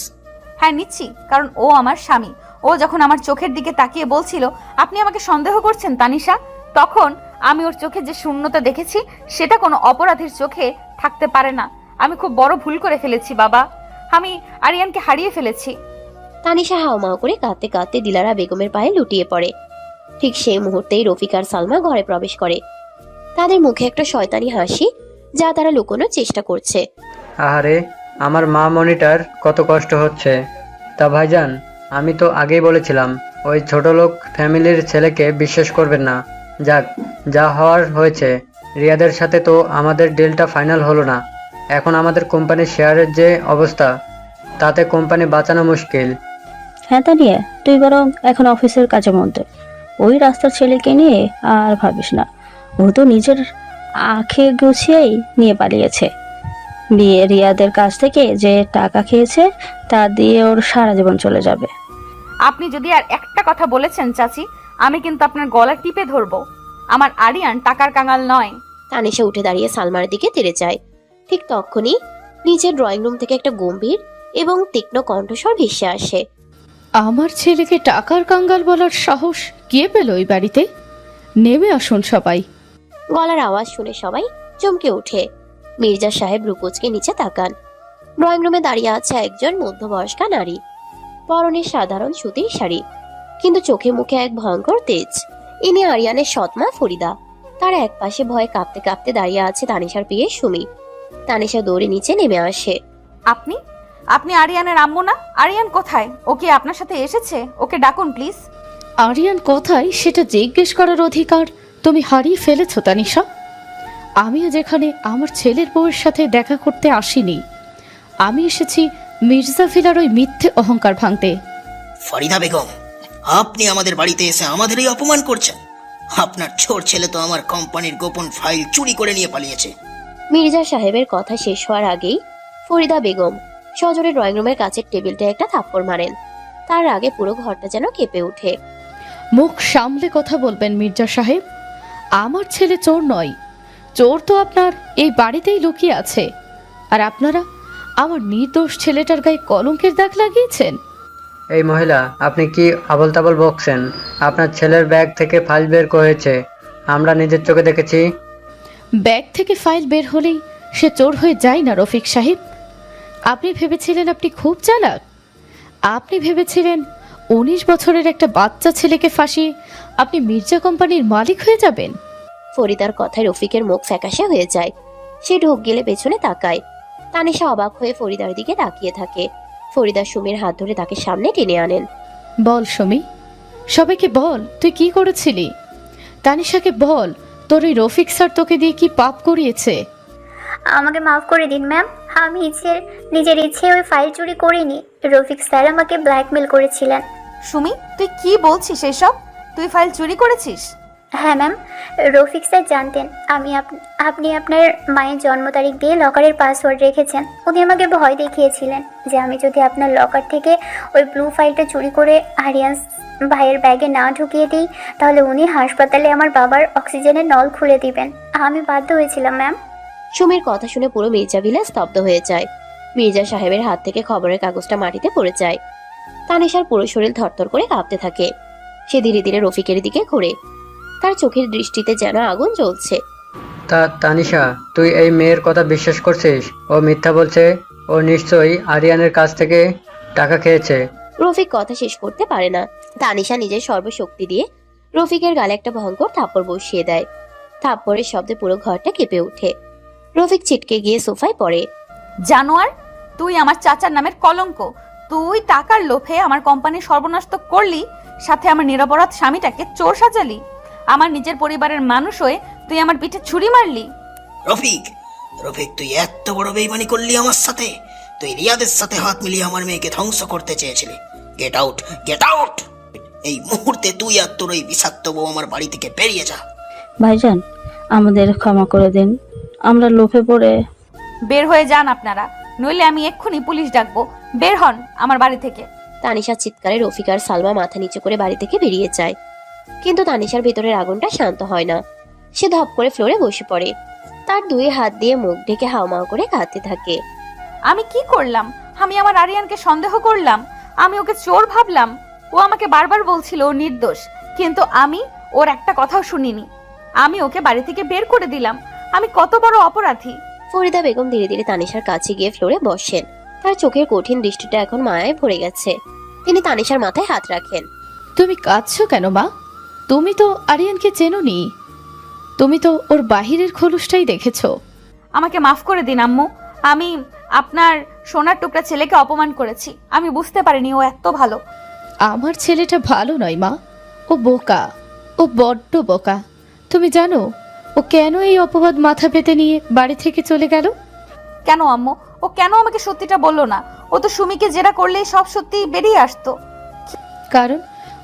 হ্যাঁ নিচ্ছি, কারণ ও আমার স্বামী। ও যখন আমার চোখের দিকে তাকিয়ে বলছিল আপনি আমাকে সন্দেহ করছেন তানিশা, তখন আমি ওর চোখে যে শূন্যতা দেখেছি সেটা কোনো অপরাধীর চোখে থাকতে পারে না। আমি খুব বড় ভুল করে ফেলেছি বাবা, আমি আরিয়ানকে হারিয়ে ফেলেছি। তানিশা হাওমাও করে কাঁদতে কাঁদতে দিলারা বেগমের পায়ে লুটিয়ে পড়ে। ঠিক সেই মুহূর্তেই রফিক আর সালমা ঘরে প্রবেশ করে। তাদের মুখে একটা শয়তানি হাসি, যা তারা লুকোনোর চেষ্টা করছে। আহারে, আমার মা মনিটার কত কষ্ট হচ্ছে। তা ভাইজান, আমি তো আগেই বলেছিলাম ওই ছোট লোক ফ্যামিলির ছেলেকে বিশ্বাস করবেন না। যাক, যা হওয়ার হয়েছে। রিয়াদের সাথে তো আমাদের ডিলটা ফাইনাল হলো না। এখন আমাদের কোম্পানির শেয়ারের যে অবস্থা, তাতে কোম্পানি বাঁচানো মুশকিল। হ্যাঁ তানিয়া, তুই বরং এখন অফিসের কাজে মন দে। ওই রাস্তার ছেলেকে নিয়ে আর ভাবিস না। ও তো নিজের আঁখে গুছিয়েই নিয়ে পালিয়েছে। বিয়ে রিয়াদের কাছ থেকে যে টাকা খেয়েছে তা দিয়ে ওর সারা জীবন চলে যাবে। আপনি যদি আর একটা কথা বলেছেন চাচি, আমি কিন্তু আপনার গলা টিপে ধরবো। আমার আরিয়ান টাকার কাঙাল নয়। তানিশা উঠে দাঁড়িয়ে সালমার দিকে তেড়ে যায়। ঠিক তখনই নিচের ড্রয়িং রুম থেকে একটা গম্ভীর এবং তীক্ষ্ণ কণ্ঠস্বর ভেসে আসে। আমার ছেলেকে টাকার কাঙ্গাল বলার সাহস কে পেল ওই বাড়িতে? নেমে আসুন সবাই। গলার আওয়াজ শুনে সবাই চমকে ওঠে। মির্জা সাহেব রুকুজকে নিচে তাকান। ড্রয়িং রুমে দাঁড়িয়ে আছে একজন মধ্যবয়স্কা নারী, পরনে সাধারণ সুতির শাড়ি, কিন্তু চোখে মুখে এক ভয়ঙ্কর তেজ। ইনি আরিয়ানের সৎমা ফরিদা। তার এক পাশে ভয়ে কাঁপতে কাঁপতে দাঁড়িয়ে আছে তানিশার প্রিয় সুমি। তানিশা দৌড়ে নিচে নেমে আসে। আপনি আপনি আরিয়ানের আম্মু না? আরিয়ান কোথায়? ও কি আপনার সাথে এসেছে? ওকে ডাকুন প্লিজ। আরিয়ান কোথায় সেটা জিজ্ঞেস করার অধিকার তুমি হারিয়ে ফেলেছ তানিশা। আমিও যেখানে আমার ছেলের বউয়ের সাথে দেখা করতে আসিনি, আমি এসেছি মির্জা ভিলার ওই মিথ্যে অহংকার ভাঙতে। ফরিদা বেগম, আপনি আমাদের বাড়িতে এসে আমাদেরই অপমান করছেন। আপনার ছোট ছেলে তো আমার কোম্পানির গোপন ফাইল চুরি করে নিয়ে পালিয়েছে। মির্জা সাহেবের কথা শেষ হওয়ার আগেই ফরিদা বেগম সজোরে ড্রয়িং রুমের কাছের টেবিলটা একটা থাপ্পড় মারেন। তার আগে পুরো ঘরটা যেন কেঁপে ওঠে। মুখ সামলে কথা বলবেন মির্জা সাহেব। আমার ছেলে চোর নয়, চোর তো আপনার এই বাড়িতেই লুকিয়ে আছে। আর আপনারা আমার নির্দোষ ছেলেটার গায়ে কলঙ্কের দাগ লাগিয়েছেন। এই মহিলা, আপনি কি আবল তাবল বকছেন? আপনার ছেলের ব্যাগ থেকে ফাইল বের করেছে, আমরা নিজের চোখে দেখেছি। ব্যাগ থেকে ফাইল বের হলেই সে চোর হয়ে যায় না রফিক সাহেব। আপনি ভেবেছিলেন আপনি খুব চালাক। আপনি ভেবেছিলেন 19 বছরের একটা বাচ্চা ছেলেকে ফাঁসিয়ে আপনি মির্জা কোম্পানির মালিক হয়ে যাবেন। ফরিদার কথায় রফিকের মুখ ফ্যাকাশে হয়ে যায়। সে ঢোক গেলে পেছনে তাকায়। তানিশা অবাক হয়ে ফরিদার দিকে তাকিয়ে থাকে। ফরিদা সুমির হাত ধরে তাকে সামনে টেনে আনেন। বল সুমি, সবাইকে বল তুই কি করেছিলি। তানিশাকে বল তোর ওই রফিক স্যার তোকে দিয়ে কি পাপ করিয়েছে। আমাকে মাফ করে দিন ম্যাম, আমি নিজের ইচ্ছে ওই ফাইল চুরি করিনি। রফিক স্যার আমাকে ব্ল্যাকমেল করেছিলেন। সুমি, তুই কি বলছিস এসব? তুই ফাইল চুরি করেছিস? হ্যাঁ ম্যাম, রফিক স্যার জানতেন আপনি আপনার মায়ের জন্ম তারিখ দিয়ে লকারের পাসওয়ার্ড রেখেছেন। উনি আমাকে ভয় দেখিয়েছিলেন যে আমি যদি আপনার লকার থেকে ওই ব্লু ফাইলটা চুরি করে আরিয়ান ভাইয়ের ব্যাগে না ঢুকিয়ে দিই, তাহলে উনি হাসপাতালে আমার বাবার অক্সিজেনের নল খুলে দিবেন। আমি বাধ্য হয়েছিলাম ম্যাম। সুমির কথা শুনে পুরো মির্জা ভিলা স্তব্ধ হয়ে যায়। মির্জা সাহেবের হাত থেকে খবরের কাগজটা মাটিতে পড়ে যায়। তানিশার পুরো শরীর থরথর করে কাঁপতে থাকে। সে ধীরে ধীরে রফিকের দিকে ঘোরে। তার চোখের দৃষ্টিতে যেন আগুন জ্বলছে। তানিশা, তুই এই মেয়ের কথা বিশ্বাস করছিস? ও মিথ্যা বলছে। ও নিশ্চয়ই আরিয়ানের কাছ থেকে টাকা খেয়েছে। রফিক কথা শেষ করতে পারে না। তানিশা নিজের সর্বশক্তি দিয়ে রফিকের গালে একটা ভয়ঙ্কর থাপ্পড় বসিয়ে দেয়। থাপ্পড়ের শব্দে পুরো ঘরটা কেঁপে ওঠে। রফিক ছিটকে গিয়ে সোফায় পড়ে। জানোয়ার, তুই আমার চাচার নামের কলঙ্ক। তুই টাকার লোভে আমার কোম্পানির সর্বনাশ তো করলি, সাথে আমার নিরপরাধ স্বামীটাকে চোর সাজালি। আমার নিজের পরিবারের মানুষ হয়ে তুই আমার পিঠে ছুরি মারলি। রফিক, তুই এত বড় বেইমানি করলি আমার সাথে। তুই রিয়াদের সাথে হাত মিলিয়ে আমার মেয়েকে ধ্বংস করতে চেয়েছিলি। Get out, get out! এই মুহূর্তে তুই আর তোর ওই বিষাক্ত বউ আমার বাড়ি থেকে বেরিয়ে যা। ভাইজান, আমাদের ক্ষমা করে দিন, আমরা লোভে পড়ে। বের হয়ে যান আপনারা, নইলে আমি এক্ষুনি পুলিশ ডাকবো। বের হন আমার বাড়ি থেকে। তানিশার চিৎকারে রফিক আর সালমা মাথা নিচু করে বাড়ি থেকে বেরিয়ে যায়। কিন্তু তানিশার ভেতরের আগুনটা শান্ত হয় না। সে ধপ করে ফ্লোরে বসে পড়ে। তার দুই হাত দিয়ে মুখ ঢেকে হাওমাও করে কাঁদতে থাকে। আমি কি করলাম? আমি আমার আরিয়ানকে সন্দেহ করলাম, আমি ওকে চোর ভাবলাম। ও আমাকে বারবার বলছিল ও নির্দোষ, কিন্তু আমি ওর একটা কথাও শুনিনি। আমি ওকে বাড়ি থেকে বের করে দিলাম। আমি কত বড় অপরাধী। ফরিদা বেগম ধীরে ধীরে তানিশার কাছে গিয়ে ফ্লোরে বসেন। তার চোখের কঠিন দৃষ্টিটা এখন মায়ায় ভরে গেছে। তিনি তানিশার মাথায় হাত রাখেন। তুমি কাঁদছো কেন মা? তুমি তো আরিয়ানকে চেনোনি, তুমি তো ওর বাহিরের খোলসটাই দেখেছো। আমাকে মাফ করে দিন আম্মু। আমি আপনার সোনার টুকরা ছেলেকে অপমান করেছি। আমি বুঝতে পারিনি ও এত ভালো। আমার ছেলেটা ভালো নয় মা, ও বোকা, ও বড্ড বোকা। তুমি জানো ও কেন এই অপবাদ মাথা পেতে নিয়ে বাড়ি থেকে চলে গেল? কেন আম্মু? ও কেন আমাকে সত্যিটা বললো না? ও তো সুমিকে জেরা করলেই সব সত্যি বেরিয়ে আসতো। কারণ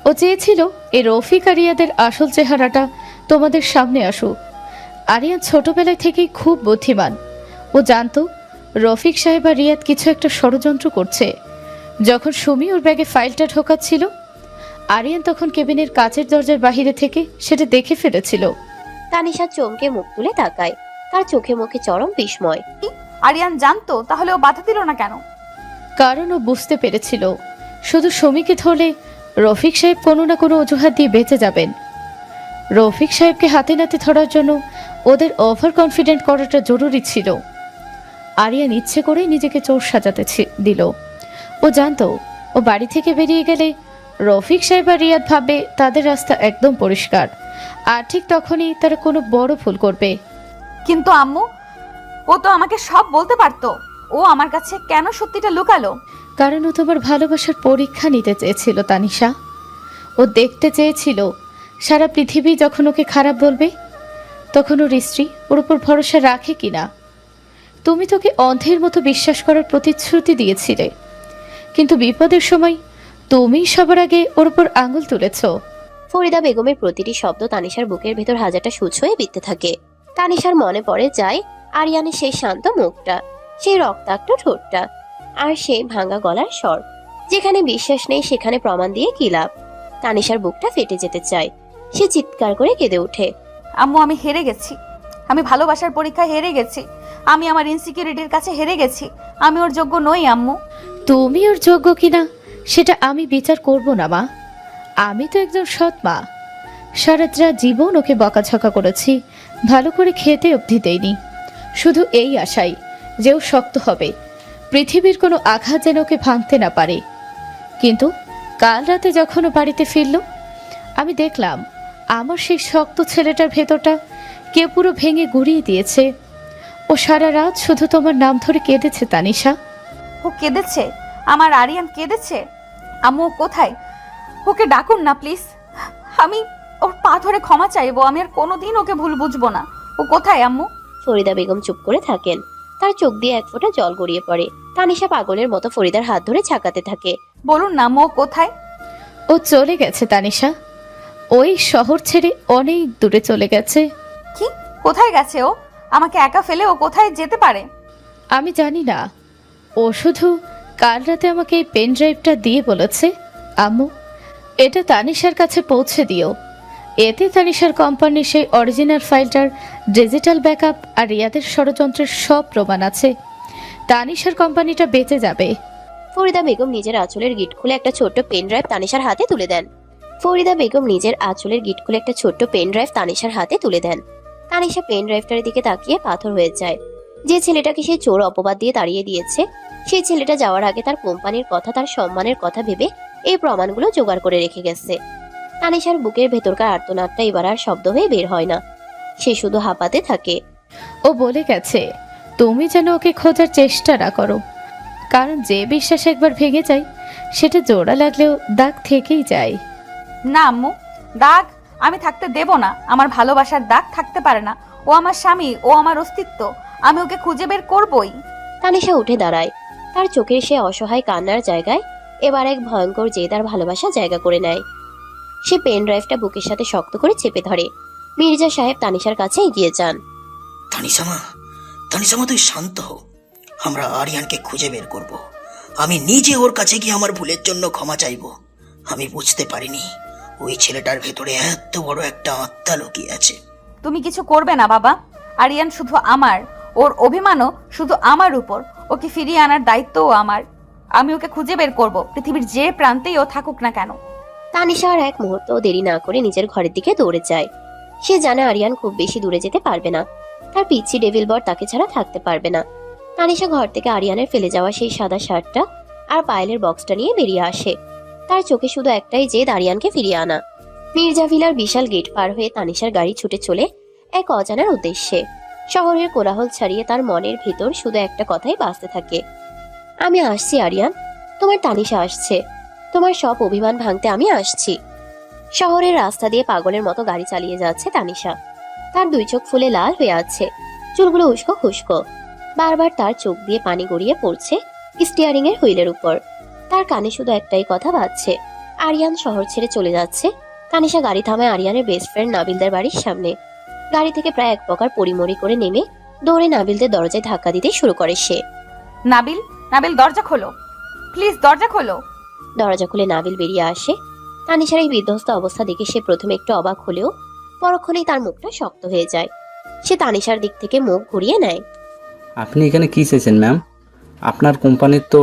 ও চেয়েছিল এই রফিক আর রিয়াদের আসল চেহারাটা তোমাদের সামনে আসুক। আরিয়ান ছোটবেলায় থেকেই খুব বুদ্ধিমান। ও জানতো রফিক সাহেব আর রিয়াদ কিছু একটা ষড়যন্ত্র করছে। যখন সুমি ওর ব্যাগে ফাইলটা ঢোকাচ্ছিল, আরিয়ান তখন কেবিনের কাচের দরজার বাহিরে থেকে সেটা দেখে ফেলেছিল। তানিশা চমকে মুখ তুলে তাকায়। তার চোখে মুখে চরম বিস্ময়। আরিয়ান জানতো, তাহলে ও বাধা দিল না কেন? কারণ ও বুঝতে পেরেছিল শুধু সুমিকে ধরলে রফিক সাহেব কোনো না কোনো অজুহাত দিয়ে বেঁচে যাবেন। রফিক সাহেবকে হাতে নাতে ধরার জন্য ওদের ওভার কনফিডেন্ট করাটা জরুরি ছিল। আরিয়ান ইচ্ছে করেই নিজেকে চোর সাজাতে দিল। ও জানতো ও বাড়ি থেকে বেরিয়ে গেলে রফিক সাহেব আর রিয়াদ ভাববে তাদের রাস্তা একদম পরিষ্কার, আর ঠিক তখনই তারা কোনো বড় ভুল করবে। কিন্তু আম্মু, ও তো আমাকে সব বলতে পারতো। ও আমার কাছে কেন সত্যিটা লুকালো? কারণ ও তোমার ভালোবাসার পরীক্ষা নিতে চেয়েছিল তানিশা। ও দেখতে চেয়েছিল সারা পৃথিবী যখন ওকে খারাপ বলবে, তখন ওর স্ত্রী ওর উপর ভরসা রাখে কিনা। তুমি তোকে অন্ধের মতো বিশ্বাস করার প্রতিশ্রুতি দিয়েছিলে, কিন্তু বিপদের সময় তুমি সবার আগে ওর উপর আঙুল তুলেছ। ফরিদা বেগমের প্রতিটি শব্দ তানিশার বুকের ভেতর হাজারটা সূচ হয়ে বিঁধতে থাকে। তানিশার মনে পড়ে যায় আরিয়ানের সেই শান্ত মুখটা, সেই রক্তাক্ত ঠোঁটটা, আর সেই ভাঙা গলার স্বর। যেখানে বিশ্বাস নেই সেখানে প্রমাণ দিয়ে কি লাভ? তানিশার বুকটা ফেটে যেতে চায়। সে চিৎকার করে কেঁদে ওঠে। আম্মু, আমি হেরে গেছি। আমি ভালোবাসার পরীক্ষায় হেরে গেছি। আমি আমার ইনসিকিউরিটির কাছে হেরে গেছি। আমি ওর যোগ্য নই আম্মু। তুমি ওর যোগ্য কিনা সেটা আমি বিচার করব না মা। আমি তো একজন সৎ মা। সারাটা জীবন ওকে বকাঝকা করেছি, ভালো করে খেতে অবধি দেইনি, শুধু এই আশাই যে ও শক্ত হবে, পৃথিবীর কোনো আঘাত যেন ওকে ভাঙতে না পারে। কিন্তু কাল রাতে যখন ও বাড়িতে ফিরল, আমি দেখলাম আমার সেই শক্ত ছেলেটার ভেতরটা কেউ পুরো ভেঙে গুড়িয়ে দিয়েছে। ও সারা রাত শুধু তোমার নাম ধরে কেঁদেছে তানিশা। ও কেঁদেছে? আমার আরিয়ান কেঁদেছে? আম্মু, ও কোথায়? ওকে ডাকুন না প্লিজ। আমি ওর পা ধরে ক্ষমা চাইবো। আমি আর কোনোদিন ওকে ভুল বুঝবো না। ও কোথায় আম্মু? ফরিদা বেগম চুপ করে থাকেন। তার চোখ দিয়ে এক ফোঁটা জল গড়িয়ে পড়ে। তানিশা পাগলের মতো ফরিদার হাত ধরে ঝাঁকাতে থাকে। বলুন না আম্মু, ও কোথায়? ও চলে গেছে তানিশা, ওই শহর ছেড়ে অনেক দূরে চলে গেছে। কি? কোথায় গেছে ও? আমাকে একা ফেলে ও কোথায় যেতে পারে? আমি জানি না। ও শুধু কাল রাতে আমাকে এই পেন ড্রাইভটা দিয়ে বলেছে, আম্মু এটা তানিশার কাছে পৌঁছে দিও। এতে তানিশার কোম্পানির সেই অরিজিনাল ফাইলটার ডিজিটাল ব্যাকআপ আর রিয়াদের ষড়যন্ত্রের সব প্রমাণ আছে। তানিশার কোম্পানিটা বেঁচে যাবে। ফরিদা বেগম নিজের আঁচলের গিট খুলে একটা ছোট্ট পেন ড্রাইভ তানিশার হাতে তুলে দেন। ফরিদা বেগম নিজের আঁচলের গিট খুলে একটা ছোট্ট পেন ড্রাইভ তানিশার হাতে তুলে দেন। তানিশা পেন ড্রাইভটার দিকে তাকিয়ে পাথর হয়ে যায়। যে ছেলেটাকে সে চোর অপবাদ দিয়ে তাড়িয়ে দিয়েছে, সেই ছেলেটা যাওয়ার আগে তার কোম্পানির কথা, তার সম্মানের কথা ভেবে এই প্রমাণগুলো জোগাড় করে রেখে গেছে। তানিশার বুকের ভেতরকার আর্তনাদটা এবার আর শব্দ হয়ে বের হয় না। সে শুধু হাঁপাতে থাকে। ও বলে গেছে তুমি যেন ওকে খোঁজার চেষ্টা না করো, কারণ যে বিশ্বাস একবার ভেঙে যায় সেটা জোড়া লাগলেও দাগ থেকেই যায়। না আম্মু, দাগ আমি থাকতে দেব না। আমার ভালোবাসার দাগ থাকতে পারে না। ও আমার স্বামী, ও আমার অস্তিত্ব। আমি ওকে খুঁজে বের করবই। তানিশা উঠে দাঁড়ায়। তার চোখের সে অসহায় কান্নার জায়গায় এবার এক ভয়ঙ্কর জেদার ভালোবাসা জায়গা করে নেয়। সে পেন ড্রাইভটা বুকের সাথে শক্ত করে চেপে ধরে। মির্জা সাহেব তানিশার কাছে এগিয়ে যান। তানিশামা, তুই শান্ত হও। আমরা আরিয়ানকে খুঁজে বের করব। আমি নিজে ওর কাছে গিয়ে আমার ভুলের জন্য ক্ষমা চাইবো। আমি বুঝতে পারিনি ওই ছেলেটার ভেতরে এত বড় একটা আত্মা লুকিয়ে আছে। তুমি কিছু করবে না বাবা। আরিয়ান শুধু আমার, ওর অভিমানও শুধু আমার উপর। ওকে ফিরিয়ে আনার দায়িত্বও আমার। আমি ওকে খুঁজে বের করব, পৃথিবীর যে প্রান্তেই ও থাকুক না কেন। তানিশা আর এক মুহূর্ত দেরি না করে নিজের ঘরের দিকে দৌড়ে যায়। সে জানে আরিয়ান খুব বেশি দূরে যেতে পারবে না, তার পিচ্ছি ডেভিল বর তাকে ছাড়া থাকতে পারবে না। তানিশা ঘর থেকে আরিয়ানের ফেলে যাওয়া সেই সাদা শার্টটা আর পায়েলের বক্সটা নিয়ে বেরিয়ে আসে। তার চোখে শুধু একটাই জেদ, আরিয়ানকে ফিরিয়ে আনা। মির্জা ভিলার বিশাল গেট পার হয়ে তানিশার গাড়ি ছুটে চলে এক অজানার উদ্দেশ্যে। শহরের কোলাহল ছাড়িয়ে তার মনের ভেতর শুধু একটা কথাই বাজতে থাকে, আমি আসছি আরিয়ান, তোমার তানিশা আসছে, তোমার সব অভিমান ভাঙতে আমি আসছি। শহরের রাস্তা দিয়ে পাগলের মতো গাড়ি চালিয়ে যাচ্ছে তানিশা। তার দুই চোখ ফুলে লাল হয়ে আছে, চুলগুলো উস্কো খুস্কো। বারবার তার চোখ দিয়ে পানি গড়িয়ে পড়ছে স্টিয়ারিং এর হুইলের উপর। তার কানে শুধু একটাই কথা বাজছে, আরিয়ান শহর ছেড়ে চলে যাচ্ছে। তানিশা গাড়ি থামায় আরিয়ানের বেস্ট ফ্রেন্ড নাবিলদের বাড়ির সামনে। গাড়ি থেকে প্রায় এক প্রকার পরিমরি করে নেমে দৌড়ে নাবিলদের দরজায় ধাক্কা দিতে শুরু করে সে। নাবিল, নাবিল দরজা খোলো, প্লিজ দরজা খোলো। দরজা খুলে নাবিল বেরিয়ে আসে। তানিশার এই বিধ্বস্ত অবস্থা দেখে সে প্রথমে একটু অবাক হলেও পরক্ষণেই তার মুখটা শক্ত হয়ে যায়। সে তানিশার দিক থেকে মুখ ঘুরিয়ে নেয়। আপনি এখানে কি চেয়েছেন ম্যাম? আপনার কোম্পানির তো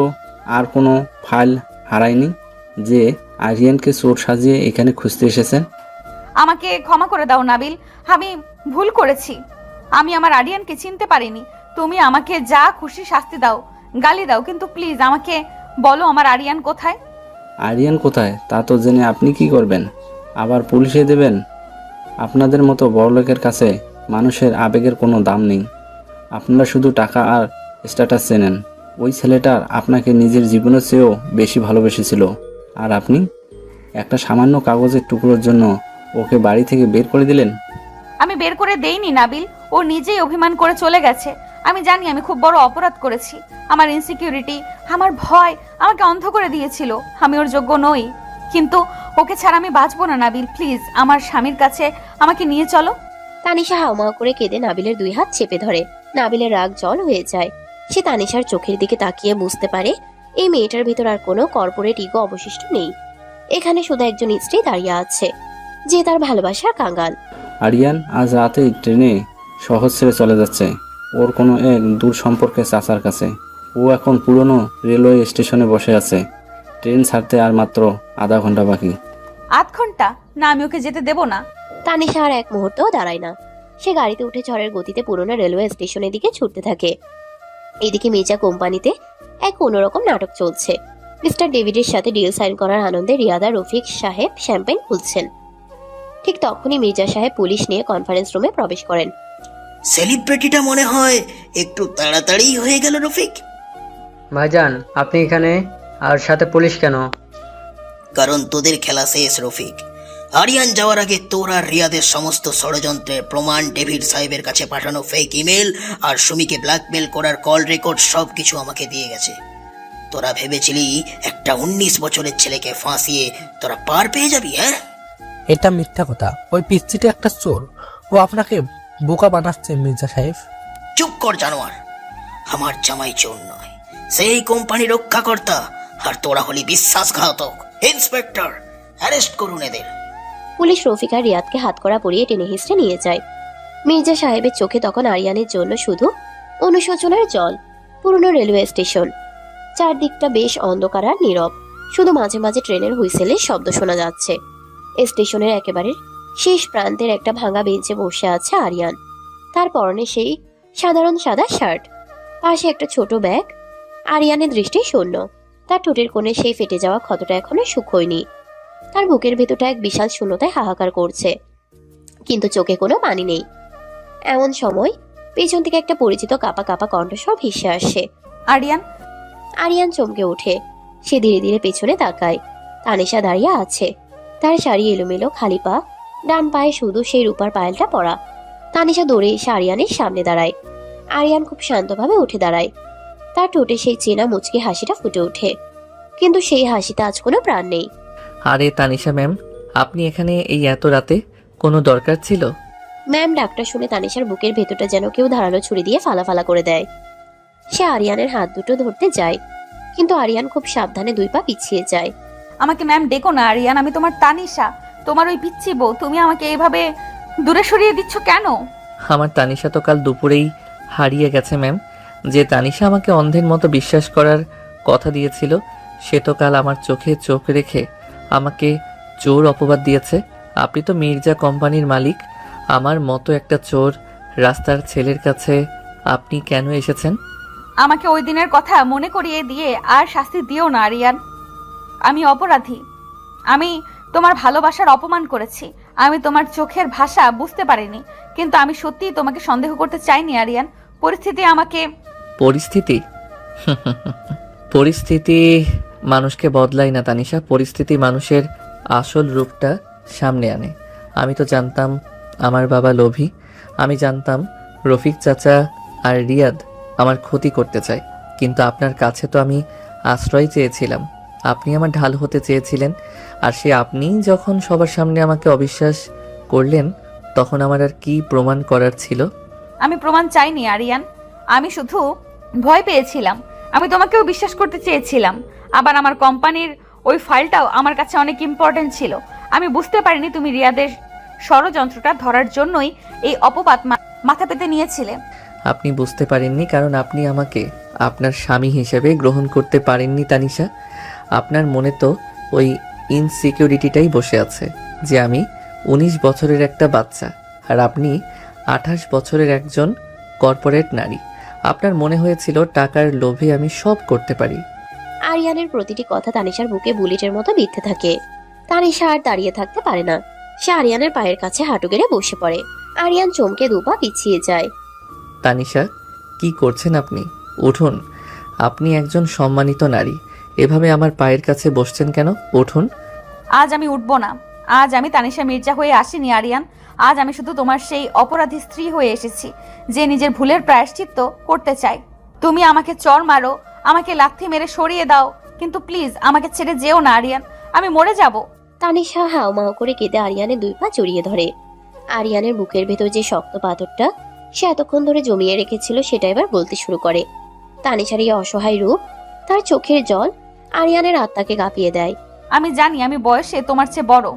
আর কোনো ফাইল হারায়নি যে আরিয়ানকে চোর সাজিয়ে এখানে খুঁজতে এসেছেন? আমাকে ক্ষমা করে দাও নাবিল, আমি ভুল করেছি। আমি আমার আরিয়ানকে চিনতে পারিনি। তুমি আমাকে যা খুশি শাস্তি দাও, গালি দাও, কিন্তু প্লিজ আমাকে বলো আমার আরিয়ান কোথায়। আরিয়ান কোথায় তা তো জেনে আপনি কি করবেন? আবার পুলিশে দেবেন? আপনাদের মতো বড়লোকের কাছে মানুষের আবেগের কোনো দাম নেই। আপনারা শুধু টাকা আর স্ট্যাটাস চেনেন। ওই ছেলেটার আপনাকে নিজের জীবনের চেয়েও বেশি ভালোবেসেছিল, আর আপনি একটা সামান্য কাগজের টুকরোর জন্য ওকে বাড়ি থেকে বের করে দিলেন। আমি বের করে দেইনি নাবিল, ও নিজেই অভিমান করে চলে গেছে। আমি জানি আমি খুব বড় অপরাধ করেছি। আমার ইনসিকিউরিটি, আমার ভয় আমাকে অন্ধ করে দিয়েছিল। আমি ওর যোগ্য নই, কিন্তু ওকে ছাড়া আমি বাঁচবো না নাবিল। প্লিজ আমার স্বামীর কাছে আমাকে নিয়ে চলো। তানিশা হাউমাউ করে কেঁদে নাবিলের দুই হাত চেপে ধরে। নাবিলের রাগ জল হয়ে যায়। সে তানিশার চোখের দিকে তাকিয়ে বুঝতে পারে এই মেয়েটার ভিতর আর কোনো কর্পোরেট ইগো অবশিষ্ট নেই। এখানে শুধু একজন স্ত্রী দাঁড়িয়ে আছে যে তার ভালোবাসার কাঙ্গাল। আরিয়ান আজ রাতেই ট্রেনে শহর ছেড়ে চলে যাচ্ছে ওর কোনো এক দূর সম্পর্কে চাচার কাছে। ও এখন পুরনো রেলওয়ে স্টেশনে বসে আছে। ট্রেন ছাড়তে আর মাত্র আধা ঘন্টা বাকি। আধ ঘন্টা? না, আমি ওকে যেতে দেব না। তানিশা আর এক মুহূর্তও দাঁড়ায় না। সে গাড়িতে উঠে ঝড়ের গতিতে পুরনো রেলওয়ে স্টেশনের দিকে ছুটতে থাকে। এদিকে মির্জা কোম্পানিতে এক অন্যরকম নাটক চলছে। মিস্টার ডেভিডের সাথে ডিল সাইন করার আনন্দে রিয়াদা রফিক সাহেব শ্যাম্পেন খুলছেন। ঠিক তখনই মির্জা সাহেব পুলিশ নিয়ে কনফারেন্স রুমে প্রবেশ করেন। সেলিব্রিটিটা মনে হয় একটু তাড়াতাড়ি হয়ে গেল রফিক। ভাইজান, আপনি এখানে আর সাথে পুলিশ কেন? কারণ তোদের খেলা শেষ রফিক। আরিয়ান যাওয়ার আগে তোর আর রিয়াদের সমস্ত ষড়যন্ত্রের প্রমাণ, ডেভিড সাহেবের কাছে পাঠানো ফেক ইমেল আর সুমিকে ব্ল্যাকমেল করার কল রেকর্ড সব কিছু আমাকে দিয়ে গেছে। তোরা ভেবেছিলি একটা 19 বছরের ছেলেকে ফাঁসিয়ে তোরা পার পেয়ে যাবি? হ্যাঁ, এটা মিথ্যা কথা। ওই পিচ্চিটা একটা চোর। ও আপনাকে বোকা বানাচ্ছে মির্জা সাহেব। চুপ কর জানোয়ার। আমার জামাই চোর নয়, সেই কোম্পানি রক্ষাকর্তা, আর তোরা হলি বিশ্বাসঘাতক। ইন্সপেক্টর, অ্যারেস্ট করুন এদের। পুলিশ রফিক আর রিয়াদকে হাতকড়া পরিয়ে টেনে হিঁচড়ে নিয়ে যায়। মির্জা সাহেবের চোখে তখন আরিয়ানের জন্য শুধু অনুশোচনার জল। পুরনো রেলওয়ে স্টেশন, চারদিকটা বেশ অন্ধকার আর নীরব। শুধু মাঝে মাঝে ট্রেনের হুইসেলের শব্দ শোনা যাচ্ছে। স্টেশনের একেবারে শেষ প্রান্তের একটা ভাঙা বেঞ্চে বসে আছে আরিয়ান। তার পরনে সেই সাধারণ সাদা শার্ট, পাশে একটা ছোট ব্যাগ। আরিয়ানের দৃষ্টি শূন্য। তার ঠোঁটের কোণে সেই ফেটে যাওয়া ক্ষতটা এখনো শুকোয়নি। তার বুকের ভেতরটা এক বিশাল শূন্যতায় হাহাকার করছে, কিন্তু চোখে কোনো পানি নেই। এমন সময় পেছন থেকে একটা পরিচিত কাপা কাপা কণ্ঠস্বর ভেসে আসে। আরিয়ান। আরিয়ান চমকে ওঠে। সে ধীরে ধীরে পেছনে তাকায়। তানিশা দাঁড়িয়ে আছে, তার শাড়ি এলোমেলো, খালি পা, ডান পায়ে শুধু সেই রূপার পায়েলটা পরা। তানিশা দৌড়ে এসে আরিয়ানের সামনে দাঁড়ায়। আরিয়ান খুব শান্তভাবে উঠে দাঁড়ায়। তার ঠোঁটে সেই চেনা মুচকি হাসিটা ফুটে ওঠে, কিন্তু সেই হাসিতে আজ কোনো প্রাণ নেই। আরে তানিশা ম্যাম, আপনি এখানে এই এত রাতে? কোনো দরকার ছিল? ম্যাম ডাকটা শুনে তানিশার বুকের ভেতরটা যেন কেউ ধারালো ছুরি দিয়ে ফালা ফালা করে দেয়। সে আরিয়ানের হাত দুটো ধরতে যায়, কিন্তু আরিয়ান খুব সাবধানে 2 পা পিছিয়ে যায়। আমাকে ম্যাম ডেকো না আরিয়ান, আমি তোমার তানিশা, তোমার ওই পিচ্ছি বউ। তুমি আমাকে এইভাবে দূরে সরিয়ে দিচ্ছ কেন? আমার তানিশা তো কাল দুপুরেই হারিয়ে গেছে ম্যাম। যে তানিশা আমাকে অন্ধের মতো বিশ্বাস করার কথা দিয়েছিল, সে তো কাল আমার চোখে চোখ রেখে আমাকে চোর অপবাদ দিয়েছে। আপনি তো মির্জা কোম্পানির মালিক, আমার মতো একটা চোর রাস্তার ছেলের কাছে আপনি কেন এসেছেন? আমাকে ওই দিনের কথা মনে করিয়ে দিয়ে আর শাস্তি দিও না আরিয়ান। আমি অপরাধী। আমি তোমার ভালোবাসার অপমান করেছি। আমি তোমার চোখের ভাষা বুঝতে পারিনি, কিন্তু আমি সত্যিই তোমাকে সন্দেহ করতে চাইনি আরিয়ান। পরিস্থিতি আমাকে পরিস্থিতি পরিস্থিতি মানুষকে বদলায় না তানিশা, পরিস্থিতি মানুষের আসল রূপটা সামনে আনে। আমি তো জানতাম আমার বাবা লোভী, আমি জানতাম রফিক চাচা আর রিয়াদ আমার ক্ষতি করতে চায়, কিন্তু আপনার কাছে তো আমি আশ্রয় চেয়েছিলাম, আপনি আমার ঢাল হতে চেয়েছিলেন। আর সে আপনি যখন সবার সামনে আমাকে অবিশ্বাস করলেন, তখন আমার আর কি প্রমাণ করার ছিল? আমি প্রমাণ চাইনি আরিয়ান, আমি শুধু ভয় পেয়েছিলাম। আমি তোমাকেও বিশ্বাস করতে চেয়েছিলাম। আবার আমার কোম্পানির ওই ফাইলটাও আমার কাছে অনেক ইম্পর্টেন্ট ছিল। আমি বুঝতে পারিনি তুমি রিয়াদের ষড়যন্ত্রটা ধরার জন্যই এই অপবাদ মাথা পেতে নিয়েছিলে। আপনি বুঝতে পারেননি কারণ আপনি আমাকে আপনার স্বামী হিসেবে গ্রহণ করতে পারেননি তানিশা। আপনার মনে তো ওই ইনসিকিউরিটিটাই বসে আছে যে আমি 19 বছরের একটা বাচ্চা আর আপনি 28 বছরের একজন কর্পোরেট নারী। আপনার মনে হয়েছিল টাকার লোভে আমি সব করতে পারি। আরিয়ানের প্রতিটি কথা তানিশার বুকে বুলেটের মতো বিঁধতে থাকে। তানিশা আর দাঁড়িয়ে থাকতে পারে না, সে আরিয়ানের পায়ের কাছে হাঁটু গেড়ে বসে পড়ে। আরিয়ান চমকে 2 পা পিছিয়ে যায়। তানিশা, কি করছেন আপনি? উঠুন, আপনি একজন সম্মানিত নারী, এভাবে আমার পায়ের কাছে বসছেন কেন? উঠুন। আজ আমি উঠবো না। আজ আমি তানিশা মির্জা হয়ে আসিনি আরিয়ান। আজ আমি শুধু তোমার সেই অপরাধী স্ত্রী হয়ে এসেছি যে নিজের ভুলের প্রায়শ্চিত্ত করতে চায়। তুমি আমাকে চর মারো, আমাকে লাথি মেরে সরিয়ে দাও, কিন্তু প্লিজ আমাকে ছেড়ে যেও না আরিয়ান, আমি মরে যাব। তানিশা হাউমাউ করে কেঁদে আরিয়ানের 2 পা জড়িয়ে ধরে। আরিয়ানের বুকের ভেতর যে শক্ত পাথরটা সে এতক্ষণ ধরে জমিয়ে রেখেছিল সেটা এবার বলতে শুরু করে। তানিশার এই অসহায় রূপ, তার চোখের জল আরিয়ানের আত্মাকে কাঁপিয়ে দেয়। আমি জানি আমি বয়সে তোমার চেয়ে বড়,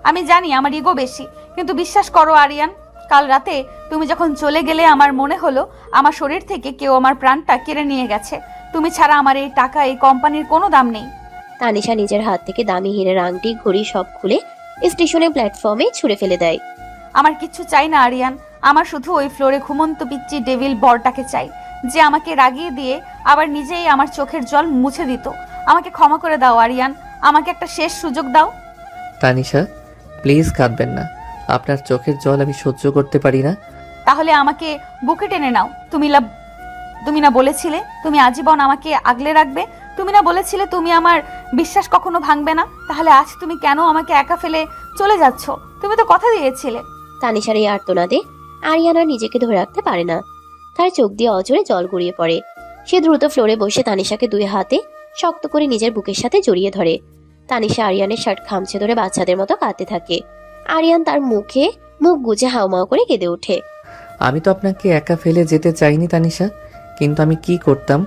আমি জানি আমার ইগো বেশি, কিন্তু বিশ্বাস করো আরিয়ান, কাল রাতে তুমি যখন চলে গেলে আমার মনে হলো আমার শরীর থেকে কেউ আমার প্রাণটা কেড়ে নিয়ে গেছে। তুমি ছাড়া আমার এই টাকা, এই কোম্পানির কোনো দাম নেই। তানিশা নিজের হাত থেকে দামি হীরের আংটি, ঘড়ি সব খুলে স্টেশনের প্ল্যাটফর্মে ছুঁড়ে ফেলে দেয়। আমার কিচ্ছু চাই না আরিয়ান, আমার শুধু ওই ফ্লোরে ঘুমন্ত পিচ্চি ডেভিল বরটাকে চাই, যে আমাকে রাগিয়ে দিয়ে আবার নিজেই আমার চোখের জল মুছে দিত। আমাকে ক্ষমা করে দাও আরিয়ান, আমাকে একটা শেষ সুযোগ দাও। তানিশা, প্লিজ কাঁদবেন না, আপনার চোখের জল আমি সহ্য করতে পারি না। তাহলে আমাকে বুকে টেনে নাও। তুমি না বলেছিলে তুমি আজীবন আমাকে আগলে রাখবে? তুমি না বলেছিলে তুমি আমার বিশ্বাস কখনো ভাঙবে না? তাহলে আজ তুমি কেন আমাকে একা ফেলে চলে যাচ্ছ? তুমি তো কথা দিয়েছিলে। তানিশার এই আর্তনাদে আরিয়ানা নিজেকে ধরে রাখতে পারে না, তার চোখ দিয়ে অজরে জল গড়িয়ে পড়ে। সে দ্রুত ফ্লোরে বসে তানিশাকে 2 হাতে শক্ত করে নিজের বুকের সাথে জড়িয়ে ধরে। তানিশা আরিয়ানের শার্ট খামচে ধরে বাচ্চাদের মতো কাঁদতে থাকে। আরিয়ান তার মুখ গুজে হাউমাউ করে কেঁদে ওঠে। আমি তো আপনাকে একা ফেলে যেতে চাইনি তানিশা, কিন্তু আমি কি করতাম?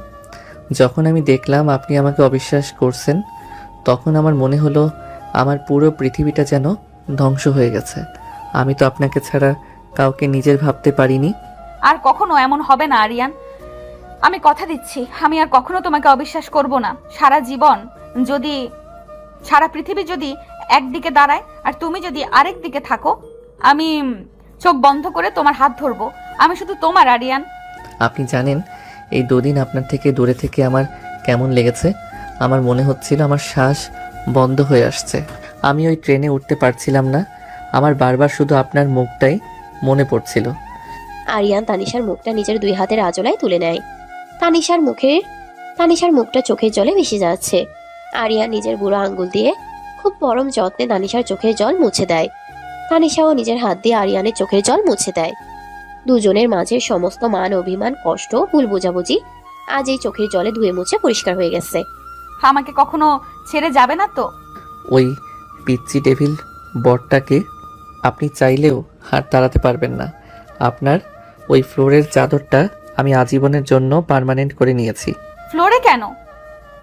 যখন আমি দেখলাম আপনি আমাকে অবিশ্বাস করছেন, তখন আমার মনে হলো আমার পুরো পৃথিবীটা যেন ধ্বংস হয়ে গেছে। আমি তো আপনাকে ছাড়া কাউকে নিজের ভাবতে পারিনি। আর কখনো এমন হবে না আরিয়ান, আমি কথা দিচ্ছি। আমি আর কখনো তোমাকে অবিশ্বাস করব না। সারা জীবন যদি, সারা পৃথিবী যদি একদিকে দাঁড়ায় আর তুমি যদি আরেক দিকে থাকো, আমি চোখ বন্ধ করে তোমার হাত ধরবো। আমি শুধু তোমার আরিয়ান। আপনি জানেন এই 2 দিন আপনার থেকে দূরে থেকে আমার কেমন লেগেছে? আমার মনে হচ্ছিল আমার শ্বাস বন্ধ হয়ে আসছে। আমি ওই ট্রেনে উঠতে পারছিলাম না, আমার বারবার শুধু আপনার মুখটাই মনে পড়ছিল। আরিয়ান তানিশার মুখটা নিজের 2 হাতের আঁচলায় তুলে নেয়। তানিশার মুখটা চোখের জলে ভেসে যাচ্ছে। আরিয়ান নিজের বুড়ো আঙ্গুল দিয়ে খুব পরম যত্নে তানিশার চোখের জল মুছে দেয়। তানিশাও নিজের হাত দিয়ে আরিয়ানের চোখের জল মুছে দেয়। দুজনের মাঝে সমস্ত মান, অভিমান, কষ্ট, ভুল বোঝাবুঝি আজ এই চোখের জলে ধুয়ে মুছে পরিষ্কার হয়ে গেছে। আমাকে কখনো ছেড়ে যাবে না তো? ওই পিচ্চি ডেভিল বরটাকে আপনি চাইলেও হাত তাড়াতে পারবেন না। আপনার ওই ফ্লোরের চাদরটা আমি আজীবনের জন্য পার্মানেন্ট করে নিয়েছি। ফ্লোরে কেন?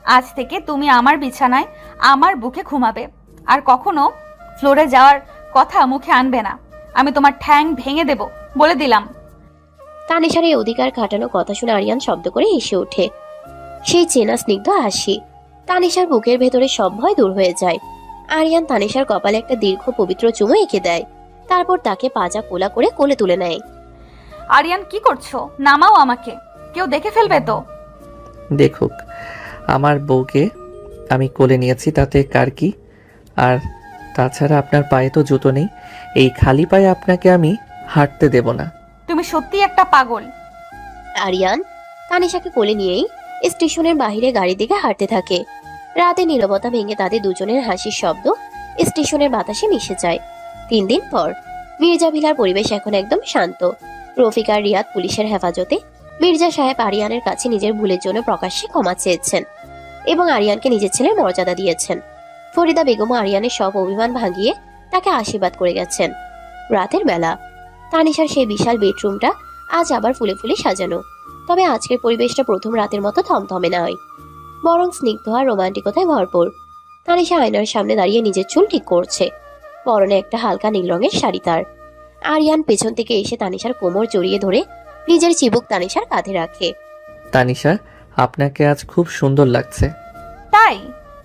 আজ থেকে তুমি আমার বিছানায় আমার বুকে ঘুমাবে, আর কখনো ফ্লোরে যাওয়ার কথা মুখে আনবে না। আমি তোমার ঠ্যাং ভেঙে দেব, বলে দিলাম। তানিশার এই অধিকার খাটানো কথা শুনে আরিয়ান শব্দ করে হেসে ওঠে। সেই চেনা স্নিগ্ধ হাসি। তানিশার বুকের ভেতরে সব ভয় দূর হয়ে যায়। আরিয়ান তানিশার কপালে একটা দীর্ঘ পবিত্র চুমু এঁকে দেয়। তারপর তাকে পাজা কোলা করে কোলে তুলে নেয়। আরিয়ান কি করছো? নামাও আমাকে, কেউ দেখে ফেলবে তো। দেখুক, আমার বউকে আমি কোলে নিয়েছি, তাতে কার কি? আর তাছাড়া আপনার পায়ে তো জুতো নেই, এই খালি পায়ে আপনাকে আমি হাঁটতে দেব না। তুমি সত্যি একটা পাগল। আরিয়ান তানিশাকে কোলে নিয়েই স্টেশনের বাইরে গাড়ির দিকে হাঁটতে থাকে। রাতে নীরবতা ভেঙে তাদের দুজনের হাসির শব্দ স্টেশনের বাতাসে মিশে যায়। 3 দিন পর মির্জা ভিলার পরিবেশ এখন একদম শান্ত। রফিক আর রিয়াদ পুলিশের হেফাজতে। মির্জা সাহেব আরিয়ানের কাছে নিজের ভুলের জন্য প্রকাশ্যে ক্ষমা চেয়েছেন এবং আরিয়ানকে নিজের ছেলের মর্যাদা দিয়েছেন। ফরিদা বেগম আরিয়ানের সব অভিমান ভাঙিয়ে তাকে আশীর্বাদ করে গেছেন। রাতের বেলা তানিশার সেই বিশাল বেডরুমটা আজ আবার ফুলে ফুলে সাজানো। তবে আজকের পরিবেশটা প্রথম রাতের মতো থমথমে নয়, বরং স্নিগ্ধ আর রোমান্টিকতায় ভরপুর। তানিশা আয়নার সামনে দাঁড়িয়ে নিজের চুল ঠিক করছে। পরনে একটা হালকা নীল রঙের শাড়ি তার। আরিয়ান পেছন থেকে এসে তানিশার কোমর জড়িয়ে ধরে নিজের চিবুক তানিশার কাঁধে রাখে। তানিশা, আপনাকে আজ খুব সুন্দর লাগছে। তাই?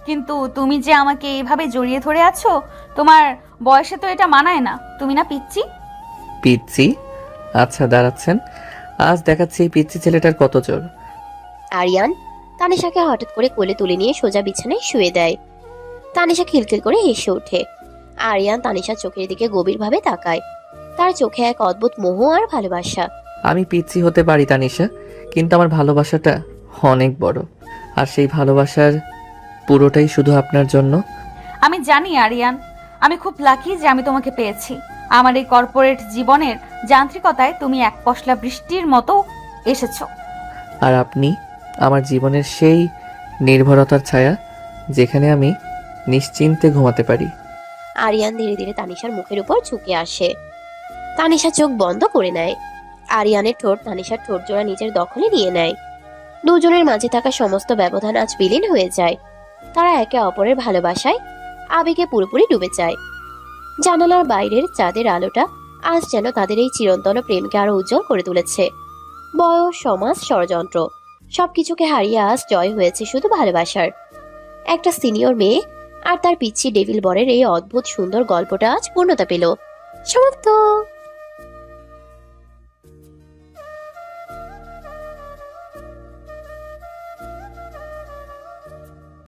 কিন্তু তুমি যে আমাকে এভাবে জড়িয়ে ধরে আছো, তোমার বয়সে তো এটা মানায় না। তুমি না পিচ্চি? পিচ্চি? আচ্ছা দাঁড়াচ্ছেন, আজ দেখাচ্ছি এই পিচ্চি ছেলেটার কত জোর। আরিয়ান তানিশাকে হঠাৎ করে কোলে তুলে নিয়ে সোজা বিছানায় শুয়ে দেয়। তানিশা খিলখিল করে হেসে ওঠে। আরিয়ান তানিশার চোখের দিকে গভীরভাবে তাকায়। তার চোখে এক অদ্ভুত মোহ আর ভালোবাসা। আমি পিচ্চি হতে পারি তানিশা, কিন্তু আমার ভালোবাসাটা অনেক বড়, আর সেই ভালোবাসার পুরোটাই শুধু আপনার জন্য। আমি জানি আরিয়ান, আমি খুব লাকি যে আমি তোমাকে পেয়েছি। আমার এই কর্পোরেট জীবনের যান্ত্রিকতায় তুমি এক পশলা বৃষ্টির মতো এসেছো। আর আপনি আমার জীবনের সেই নির্ভরতার ছায়া, যেখানে আমি নিশ্চিন্তে ঘুমাতে পারি। আরিয়ান ধীরে ধীরে তানিশার মুখের উপর ঝুঁকে আসে। তানিশা চোখ বন্ধ করে নেয়। আরিয়ানের ঠোঁট তানিশার ঠোঁট জোড়া নিজের দখলে নিয়ে নেয়। দুজনের মাঝে থাকা সমস্ত ব্যবধান আজ বিলীন হয়ে যায়। তারা একে অপরের ভালোবাসায় আবেগে পুরোপুরি ডুবে যায়। জানালার বাইরের চাঁদের আলোটা আজ যেন তাদের এই চিরন্তন প্রেমকে আরো উজ্জ্বল করে তুলেছে। বয়স, সমাজ, ষড়যন্ত্র সবকিছুকে হারিয়ে আজ জয় হয়েছে শুধু ভালোবাসার। একটা সিনিয়র মেয়ে আর তার পিচ্ছি ডেভিল বরের এই অদ্ভুত সুন্দর গল্পটা আজ পূর্ণতা পেল। সমাপ্ত।